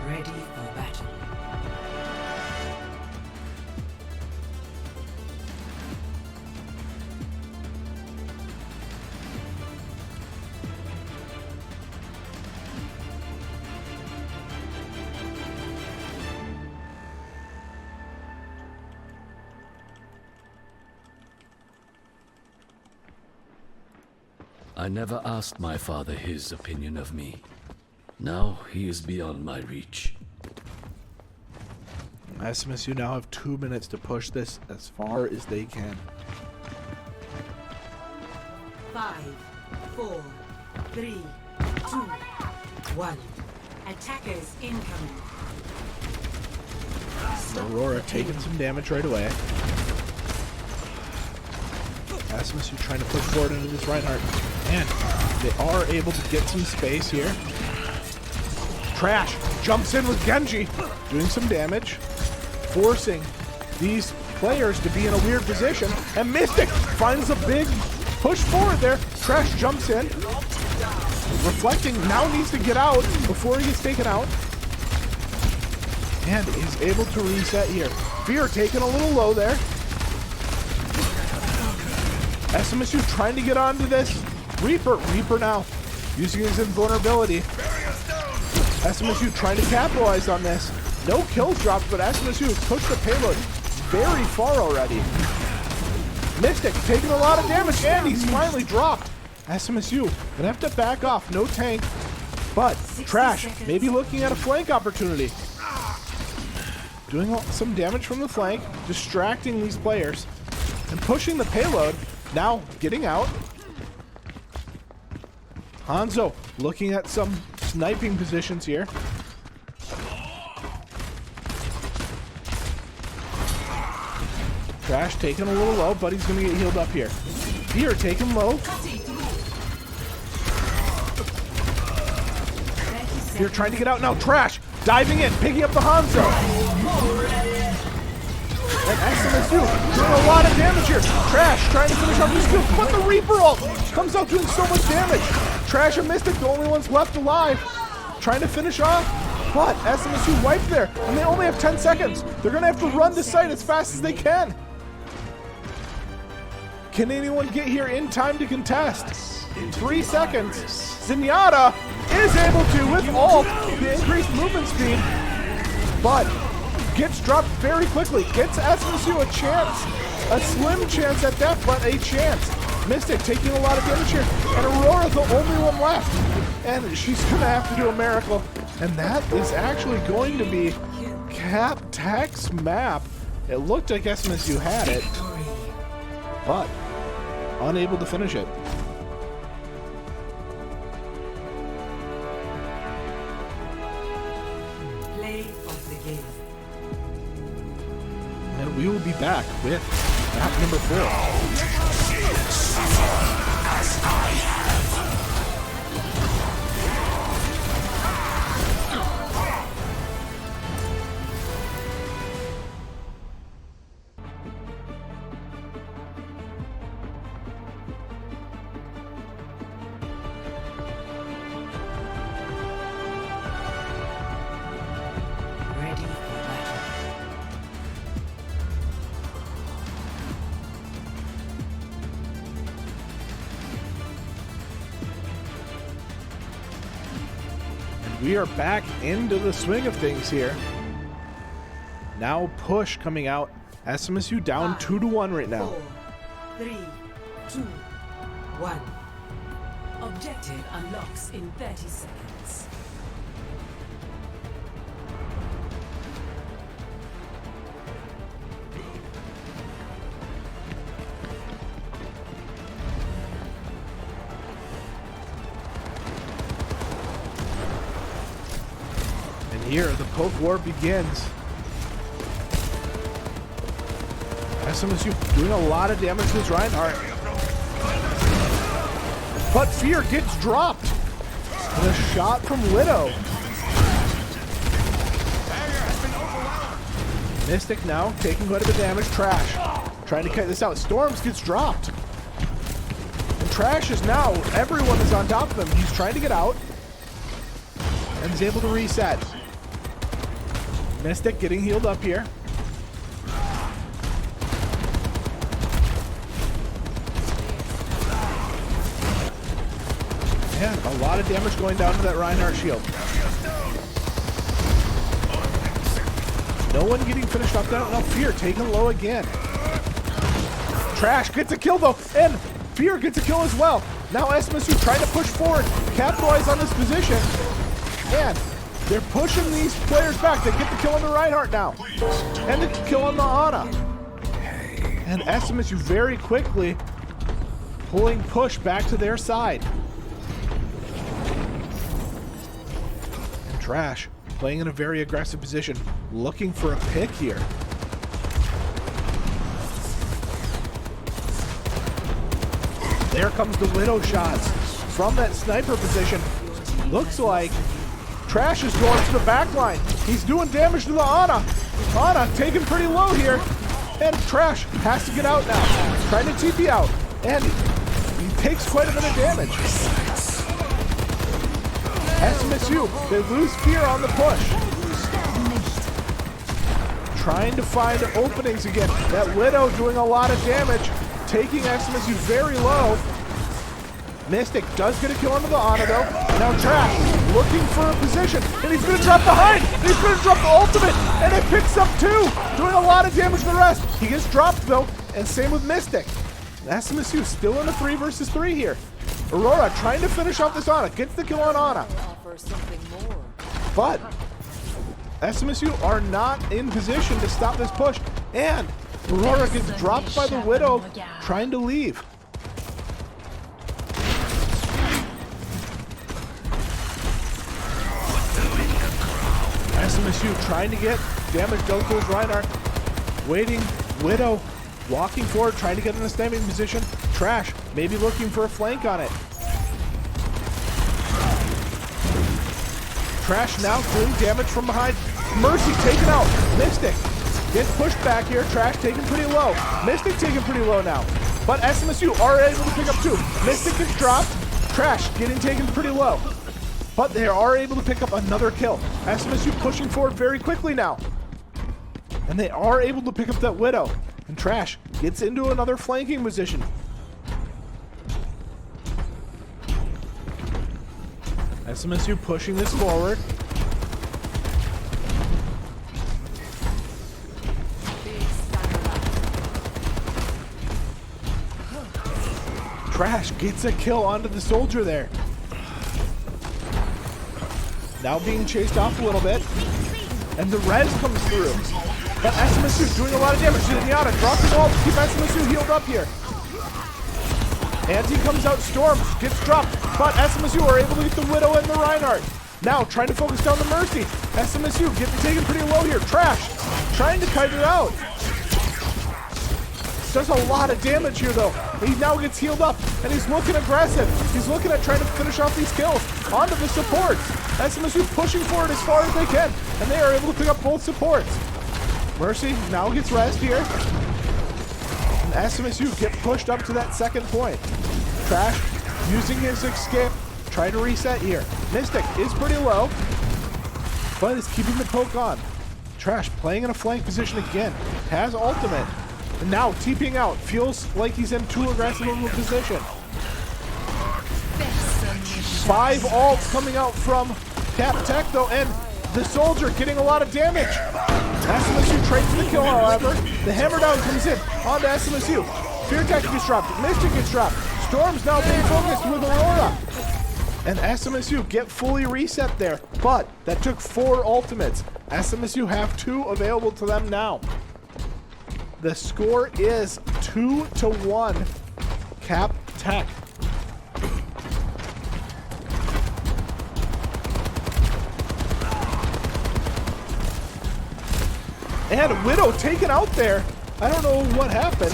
B: Ready for battle.
F: I never asked my father his opinion of me. Now he is beyond my reach.
A: SMSU now have 2 minutes to push this as far as they can.
B: 5, 4, 3, 2, 1. Attackers incoming.
A: Aurora taking some damage right away. SMSU trying to push forward into this Reinhardt. And they are able to get some space here. Trash jumps in with Genji, doing some damage, forcing these players to be in a weird position. And Mystic finds a big push forward there. Trash jumps in. Reflecting now needs to get out before he gets taken out. And is able to reset here. Fear taken a little low there. SMSU trying to get onto this Reaper. Reaper now using his invulnerability. SMSU trying to capitalize on this. No kills dropped, but SMSU has pushed the payload very far already. Mystic taking a lot of damage, and he's finally dropped. SMSU gonna have to back off. No tank, but Trash maybe looking at a flank opportunity. Doing some damage from the flank, distracting these players, and pushing the payload. Now getting out. Hanzo looking at some sniping positions here. Trash taking a little low, but he's going to get healed up here. Fear taken low. Fear trying to get out now. Trash diving in, picking up the Hanzo. And SMSU doing a lot of damage here. Trash trying to finish off his kill, but the Reaper ult comes out doing so much damage. Trash and Mystic, the only ones left alive. Trying to finish off But SMSU wiped there, and they only have 10 seconds. They're gonna have to run the site as fast as they can. Can anyone get here in time to contest? In 3 seconds, Zenyatta is able to, with ult, the increased movement speed, but gets dropped very quickly. Gets SMSU a chance, a slim chance at death, but a chance. Mystic taking a lot of damage here, and Aurora the only one left. And she's gonna have to do a miracle. And that is actually going to be Cap Tech's map. It looked like SMSU had it, but unable to finish it.
B: Play of the game.
A: And we will be back with map number 4.
B: Ready for battle.
A: We are back into the swing of things here. Now push coming out. SMSU down 2-1 right now.
B: 4, 3, 2, 1. Objective unlocks in 30 seconds.
A: And here the poke war begins. SMSU doing a lot of damage to this Reinhardt. But Fear gets dropped. And a shot from Widow. Mystic now taking quite a bit of damage. Trash trying to cut this out. Storms gets dropped. And Trash is now, everyone is on top of him. He's trying to get out. And is able to reset. Mystic getting healed up here. Yeah, a lot of damage going down to that Reinhardt shield. No one getting finished up down. No, Fear taken low again. Trash gets a kill though, and Fear gets a kill as well. Now SMSU trying to push forward, capitalize on this position, and they're pushing these players back. They get the kill on the Reinhardt now, and the kill on the Ana. And SMSU very quickly pulling push back to their side. Trash playing in a very aggressive position, looking for a pick here. There comes the Widow shots from that sniper position. Looks like Trash is going to the back line. He's doing damage to the Ana. Ana taken pretty low here. And Trash has to get out now. Trying to TP out. And he takes quite a bit of damage. SMSU, they lose Fear on the push. Trying to find openings again. That Widow doing a lot of damage, taking SMSU very low. Mystic does get a kill onto the Ana though. Now Trash looking for a position, and he's gonna drop behind. He's gonna drop the ultimate, and it picks up 2, doing a lot of damage to the rest. He gets dropped though, and same with Mystic. SMSU still in a 3 versus 3 here. Aurora trying to finish off this Ana, gets the kill on Ana. But SMSU are not in position to stop this push, and Aurora gets dropped by the Widow trying to leave. SMSU trying to get damage dealt to his Reinhardt. Waiting, Widow walking forward, trying to get in a standing position. Trash maybe looking for a flank on it. Trash now doing damage from behind. Mercy taken out. Mystic gets pushed back here. Trash taken pretty low. Mystic taken pretty low now. But SMSU are able to pick up 2. Mystic gets dropped. Trash getting taken pretty low. but they are able to pick up another kill. SMSU pushing forward very quickly now. And they are able to pick up that Widow. And Trash gets into another flanking position. SMSU pushing this forward. Trash gets a kill onto the soldier there. Now being chased off a little bit. And the res comes through. But SMSU doing a lot of damage. Zenyatta dropping all to keep SMSU healed up here. Anti comes out, Storm gets dropped, but SMSU are able to get the Widow and the Reinhardt. Now trying to focus down the Mercy. SMSU getting taken pretty low here. Trash trying to kite it out. Does a lot of damage here though. He now gets healed up and he's looking aggressive. He's looking at trying to finish off these kills onto the supports. SMSU pushing forward as far as they can, and they are able to pick up both supports. Mercy now gets rest here. And SMSU get pushed up to that second point. Trash using his escape, trying to reset here. Mystic is pretty low, but is keeping the poke on. Trash playing in a flank position again, has ultimate, and now TPing out. Feels like he's in too aggressive of a position. 5 ults coming out from Cap Tech though, and the soldier getting a lot of damage. SMSU trades the kill, however. The hammer down comes in onto SMSU. Fear Tech gets dropped. Mystic gets dropped. Storm's now being focused with Aurora. And SMSU get fully reset there. But that took 4 ultimates. SMSU have 2 available to them now. The score is 2-1 Cap Tech. And Widow taken out there. I don't know what happened.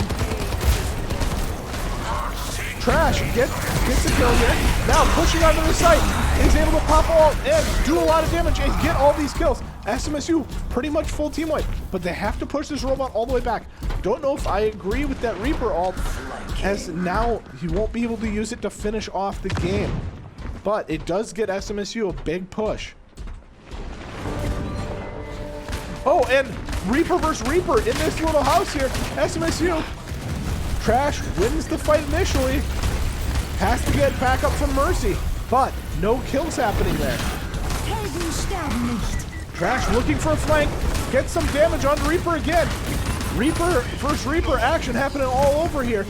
A: Trash gets a kill here. Now pushing onto the site. Is able to pop all and do a lot of damage and get all these kills. SMSU pretty much full team wipe, but they have to push this robot all the way back. Don't know if I agree with that Reaper ult, as now he won't be able to use it to finish off the game. But it does get SMSU a big push. Oh, and Reaper versus Reaper in this little house here. SMSU. Trash wins the fight initially. Has to get back up from Mercy, but no kills happening there. Trash looking for a flank. Gets some damage on Reaper again. Reaper versus Reaper action happening all over here.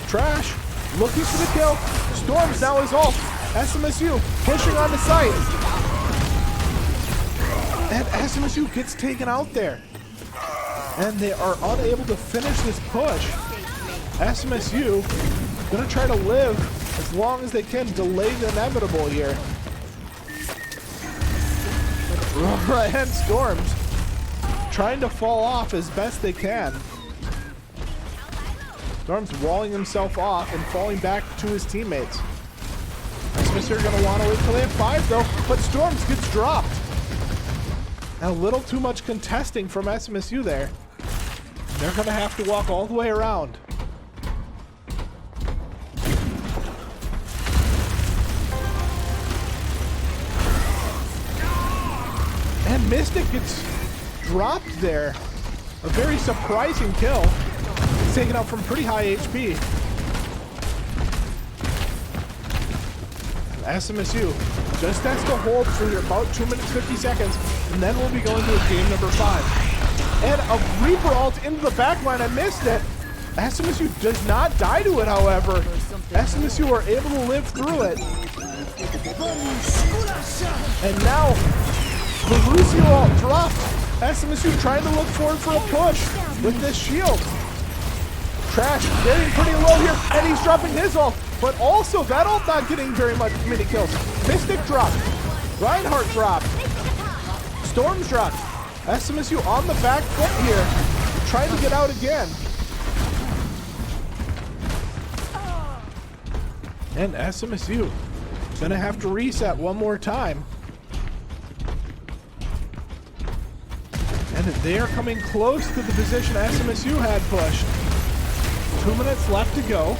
A: Trash looking for the kill. Storms now is ult. SMSU pushing on the site. And SMSU gets taken out there. And they are unable to finish this push. SMSU gonna try to live as long as they can, delay the inevitable here. Aurora and Storms trying to fall off as best they can. Storms walling himself off and falling back to his teammates. SMSU are gonna want to wait till they have 5 though, but Storms gets dropped. A little too much contesting from SMSU there. They're going to have to walk all the way around. And Mystic gets dropped there. A very surprising kill. It's taken out from pretty high HP. SMSU just has to hold for about 2 minutes 50 seconds, and then we'll be going to game number 5. And a Reaper ult into the backline. I missed it. SMSU does not die to it, however. SMSU are able to live through it. And now the Lucio ult dropped. SMSU trying to look forward for a push with this shield. Trash getting pretty low here, and he's dropping his ult. But also, that ult not getting very many kills. Mystic dropped. Reinhardt dropped. Storms dropped. SMSU on the back foot here, trying to get out again. And SMSU gonna have to reset one more time. And they are coming close to the position SMSU had pushed. 2 minutes left to go.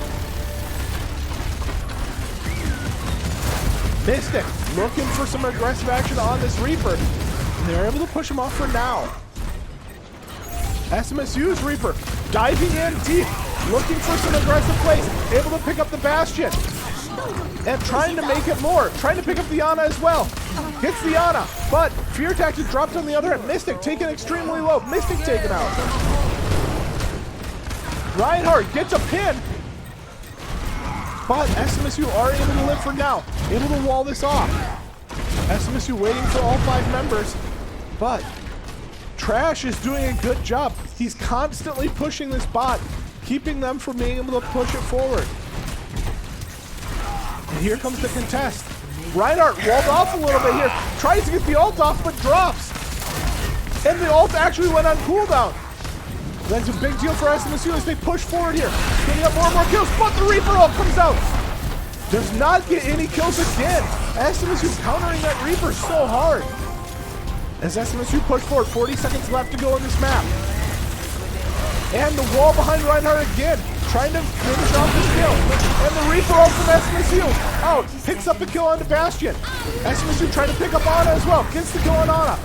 A: Mystic looking for some aggressive action on this Reaper. And they're able to push him off for now. SMSU's Reaper diving in deep, looking for some aggressive plays, able to pick up the Bastion. And trying to make it more, trying to pick up the Ana as well. Hits the Ana, but Fear Tactic dropped on the other end. Mystic taken extremely low. Mystic taken out. Reinhardt gets a pin. But SMSU are able to live for now. Able to wall this off. SMSU waiting for all 5 members. But Trash is doing a good job. He's constantly pushing this bot, keeping them from being able to push it forward. And here comes the contest. Reinhardt walled off a little bit here. Tries to get the ult off, but drops. And the ult actually went on cooldown. That's a big deal for SMSU as they push forward here. Getting up more and more kills, but the Reaper ult comes out. Does not get any kills again. SMSU countering that Reaper so hard. As SMSU push forward, 40 seconds left to go on this map. And the wall behind Reinhardt again, trying to finish off this kill. And the Reaper ult from SMSU out, picks up the kill onto Bastion. SMSU trying to pick up Ana as well, gets the kill on Ana.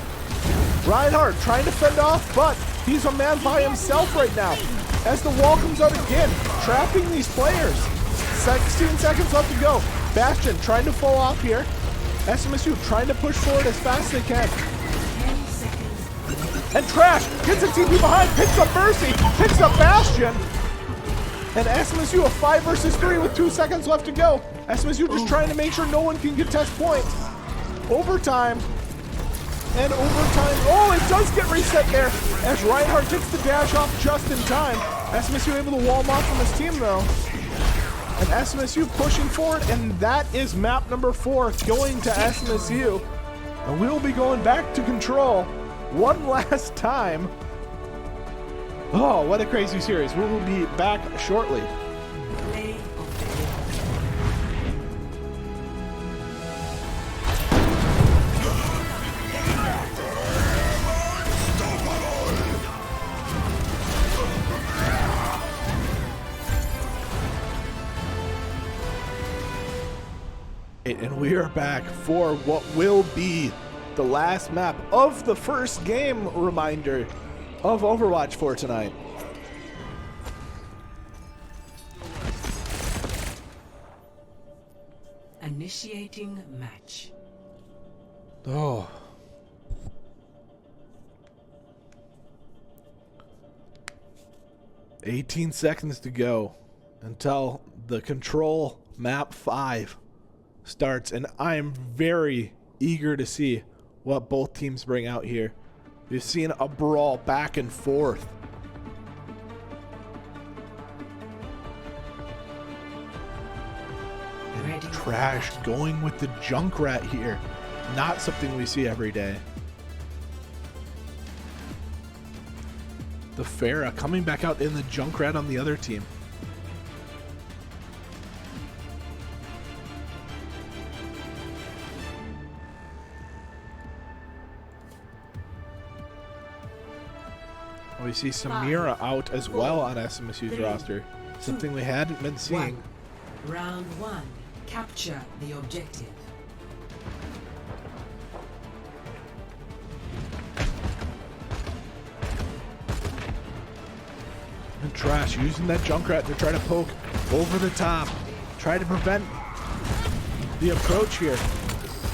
A: Reinhardt trying to fend off, but he's a man by himself right now. As the wall comes out again, trapping these players. 16 seconds left to go. Bastion trying to fall off here. SMSU trying to push forward as fast as they can. And Trash gets a TP behind, picks up Mercy, picks up Bastion. And SMSU a 5 versus 3 with 2 seconds left to go. SMSU just trying to make sure no one can contest points. Overtime. And overtime. Oh, it does get reset there as Reinhardt takes the dash off just in time. SMSU able to wall him off from his team though. And SMSU pushing forward, and that is map number 4 going to SMSU. And we'll be going back to control one last time. Oh, what a crazy series. We will be back shortly.
B: Play of the
A: And we are back for what will be the last map of the first game reminder of Overwatch for tonight.
B: Initiating match.
A: Oh. "18 seconds to go until the control map 5 starts, and I am very eager to see what both teams bring out here. We've seen a brawl back and forth. And Trash going with the Junkrat here. Not something we see every day. The Pharah coming back out in the Junkrat on the other team. We see Samira out as well on SMSU's roster. Something we hadn't been seeing.
B: Round 1. Capture the objective.
A: And Trash using that Junkrat to try to poke over the top. Try to prevent the approach here.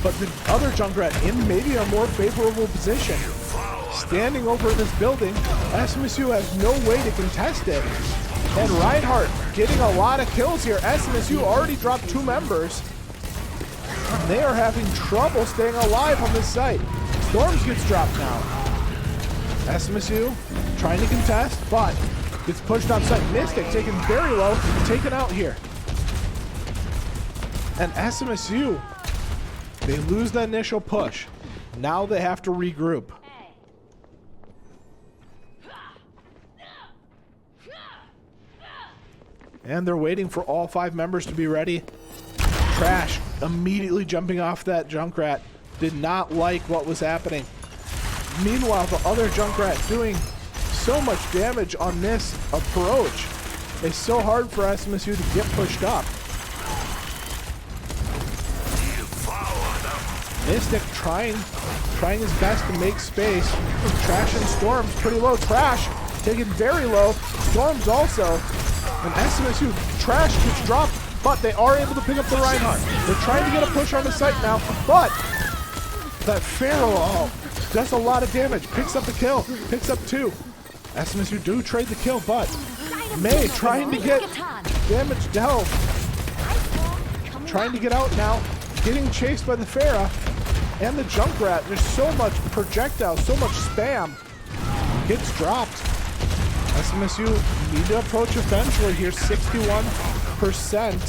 A: But the other Junkrat in maybe a more favorable position. Standing over in this building, SMSU has no way to contest it. And Reinhardt getting a lot of kills here. SMSU already dropped 2 members. And they are having trouble staying alive on this site. Storms gets dropped now. SMSU trying to contest, but gets pushed on site. Mystic taken very low, taken out here. And SMSU, they lose the initial push. Now they have to regroup. And they're waiting for all 5 members to be ready. Trash immediately jumping off that Junkrat. Did not like what was happening. Meanwhile, the other Junkrat doing so much damage on this approach. It's so hard for SMSU to get pushed up. Mystic trying his best to make space. Trash and Storm's pretty low. Trash taken very low. Storm's also. And SMSU, Trash gets dropped, but they are able to pick up the Reinhardt. They're trying to get a push on the site now, but that Pharaoh does a lot of damage. Picks up the kill. Picks up 2. SMSU do trade the kill, but May trying to get damage dealt. Trying to get out now. Getting chased by the Pharah and the Junkrat. There's so much projectile, so much spam. Gets dropped. SMSU need to approach eventually here. 61%.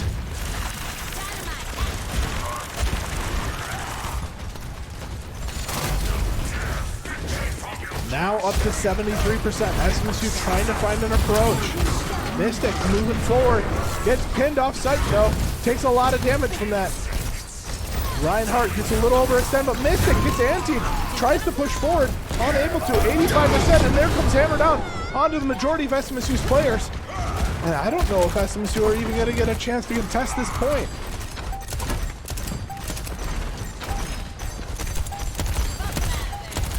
A: Now up to 73%. SMSU trying to find an approach. Mystic moving forward. Gets pinned off site though. Takes a lot of damage from that. Reinhardt gets a little overextended, but Mystic gets antied. Tries to push forward. Unable to. 85%, and there comes Hammer Down onto the majority of SMSU's players. And I don't know if SMSU are even going to get a chance to contest this point.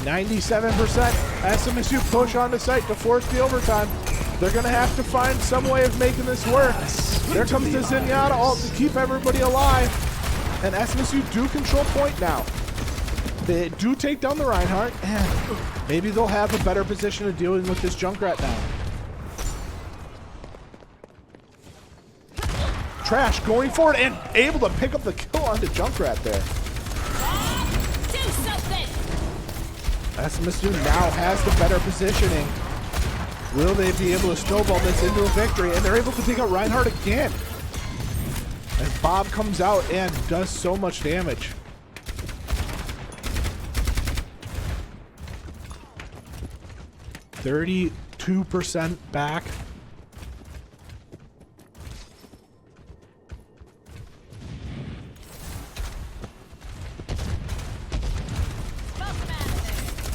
A: %. SMSU push on the site to force the overtime. They're going to have to find some way of making this work. There comes the Zenyatta ult to keep everybody alive. And SMSU do control point now. They do take down the Reinhardt, and maybe they'll have a better position of dealing with this Junkrat now. Trash going forward and able to pick up the kill onto Junkrat there. SMSU now has the better positioning. Will they be able to snowball this into a victory? And they're able to take out Reinhardt again. As Bob comes out and does so much damage. %32 back.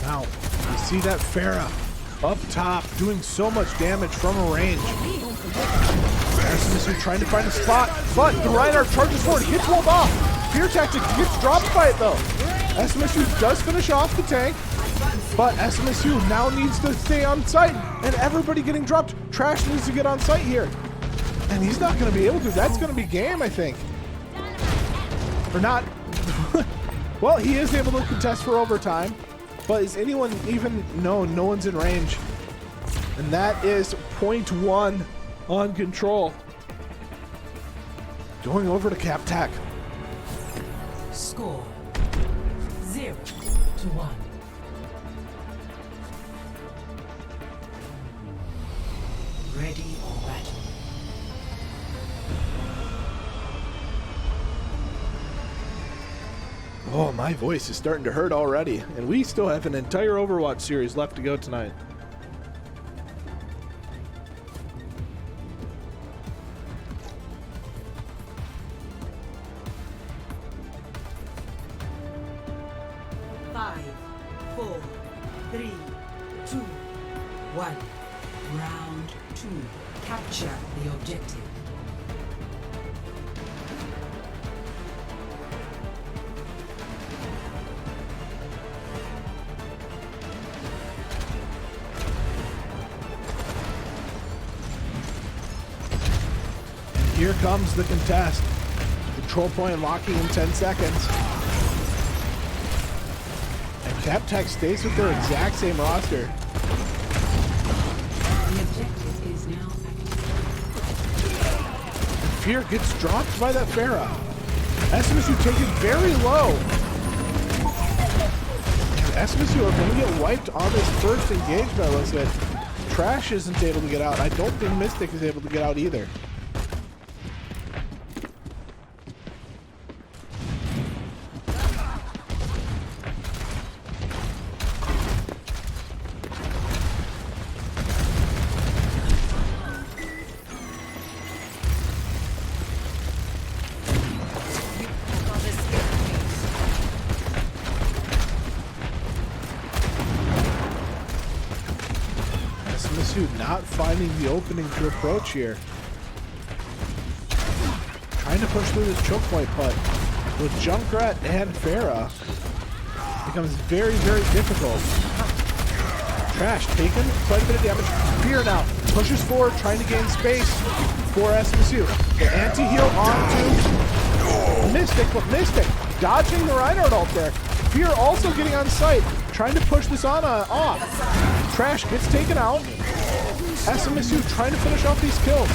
A: Now, you see that Pharah up top doing so much damage from a range. SMSU trying to find a spot, but the Reinhardt charges forward, gets rolled off. Fear Tactic gets dropped by it though. SMSU does finish off the tank, but SMSU now needs to stay on site, and everybody getting dropped. Trash needs to get on site here, and he's not going to be able to. That's going to be game, I think. Or not. Well, he is able to contest for overtime, but is anyone even? No one's in range. And that is .1 on control. Going over to Cap Tech.
B: Score 0-1. Ready for battle.
A: Oh, my voice is starting to hurt already, and we still have an entire Overwatch series left to go tonight.
B: Five, 4, 3, 2, 1. Round 2. Capture the objective.
A: Here comes the contest. Control point locking in 10 seconds. And Cap Tech stays with their exact same roster.
B: The objective is now active.
A: Fear gets dropped by that Pharah. SMSU taken very low. SMSU are going to get wiped on this first engagement. Looks good. Trash isn't able to get out. I don't think Mystic is able to get out either. SMSU not finding the opening to approach here. Trying to push through this choke point, but with Junkrat and Farah becomes very, very difficult. Trash taken quite a bit of damage. Fear now pushes forward, trying to gain space for SMSU. The anti-heal onto Mystic, but Mystic dodging the Reinhardt ult there. Fear also getting on site, trying to push this on off. Trash gets taken out. SMSU trying to finish off these kills.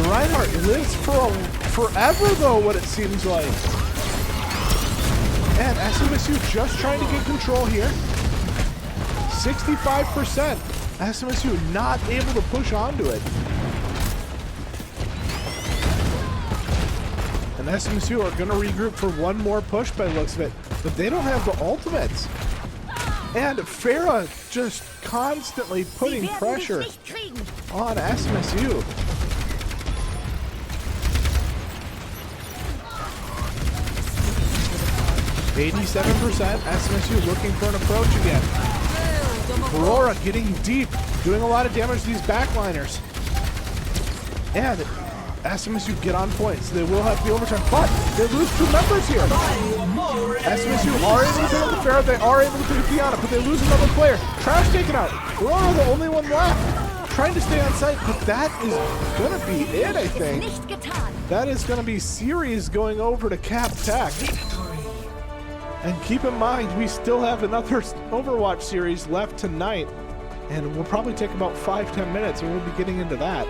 A: Reinhardt lives for forever though, what it seems like. And SMSU just trying to get control here. 65%. SMSU not able to push onto it. And SMSU are going to regroup for one more push by the looks of it. But they don't have the ultimates. And Farah just constantly putting pressure on SMSU. %, SMSU looking for an approach again. Aurora getting deep, doing a lot of damage to these backliners. And SMSU get on point, so they will have the overtime, but they lose 2 members here. SMSU are able to pick up the Farah, they are able to pick up Diana, but they lose another player. Trash taken out. Aurora the only one left. Trying to stay on site, but that is going to be it, I think. That is going to be series going over to Cap Tech. And keep in mind, we still have another Overwatch series left tonight, and we'll probably take about 5-10 minutes, and we'll be getting into that.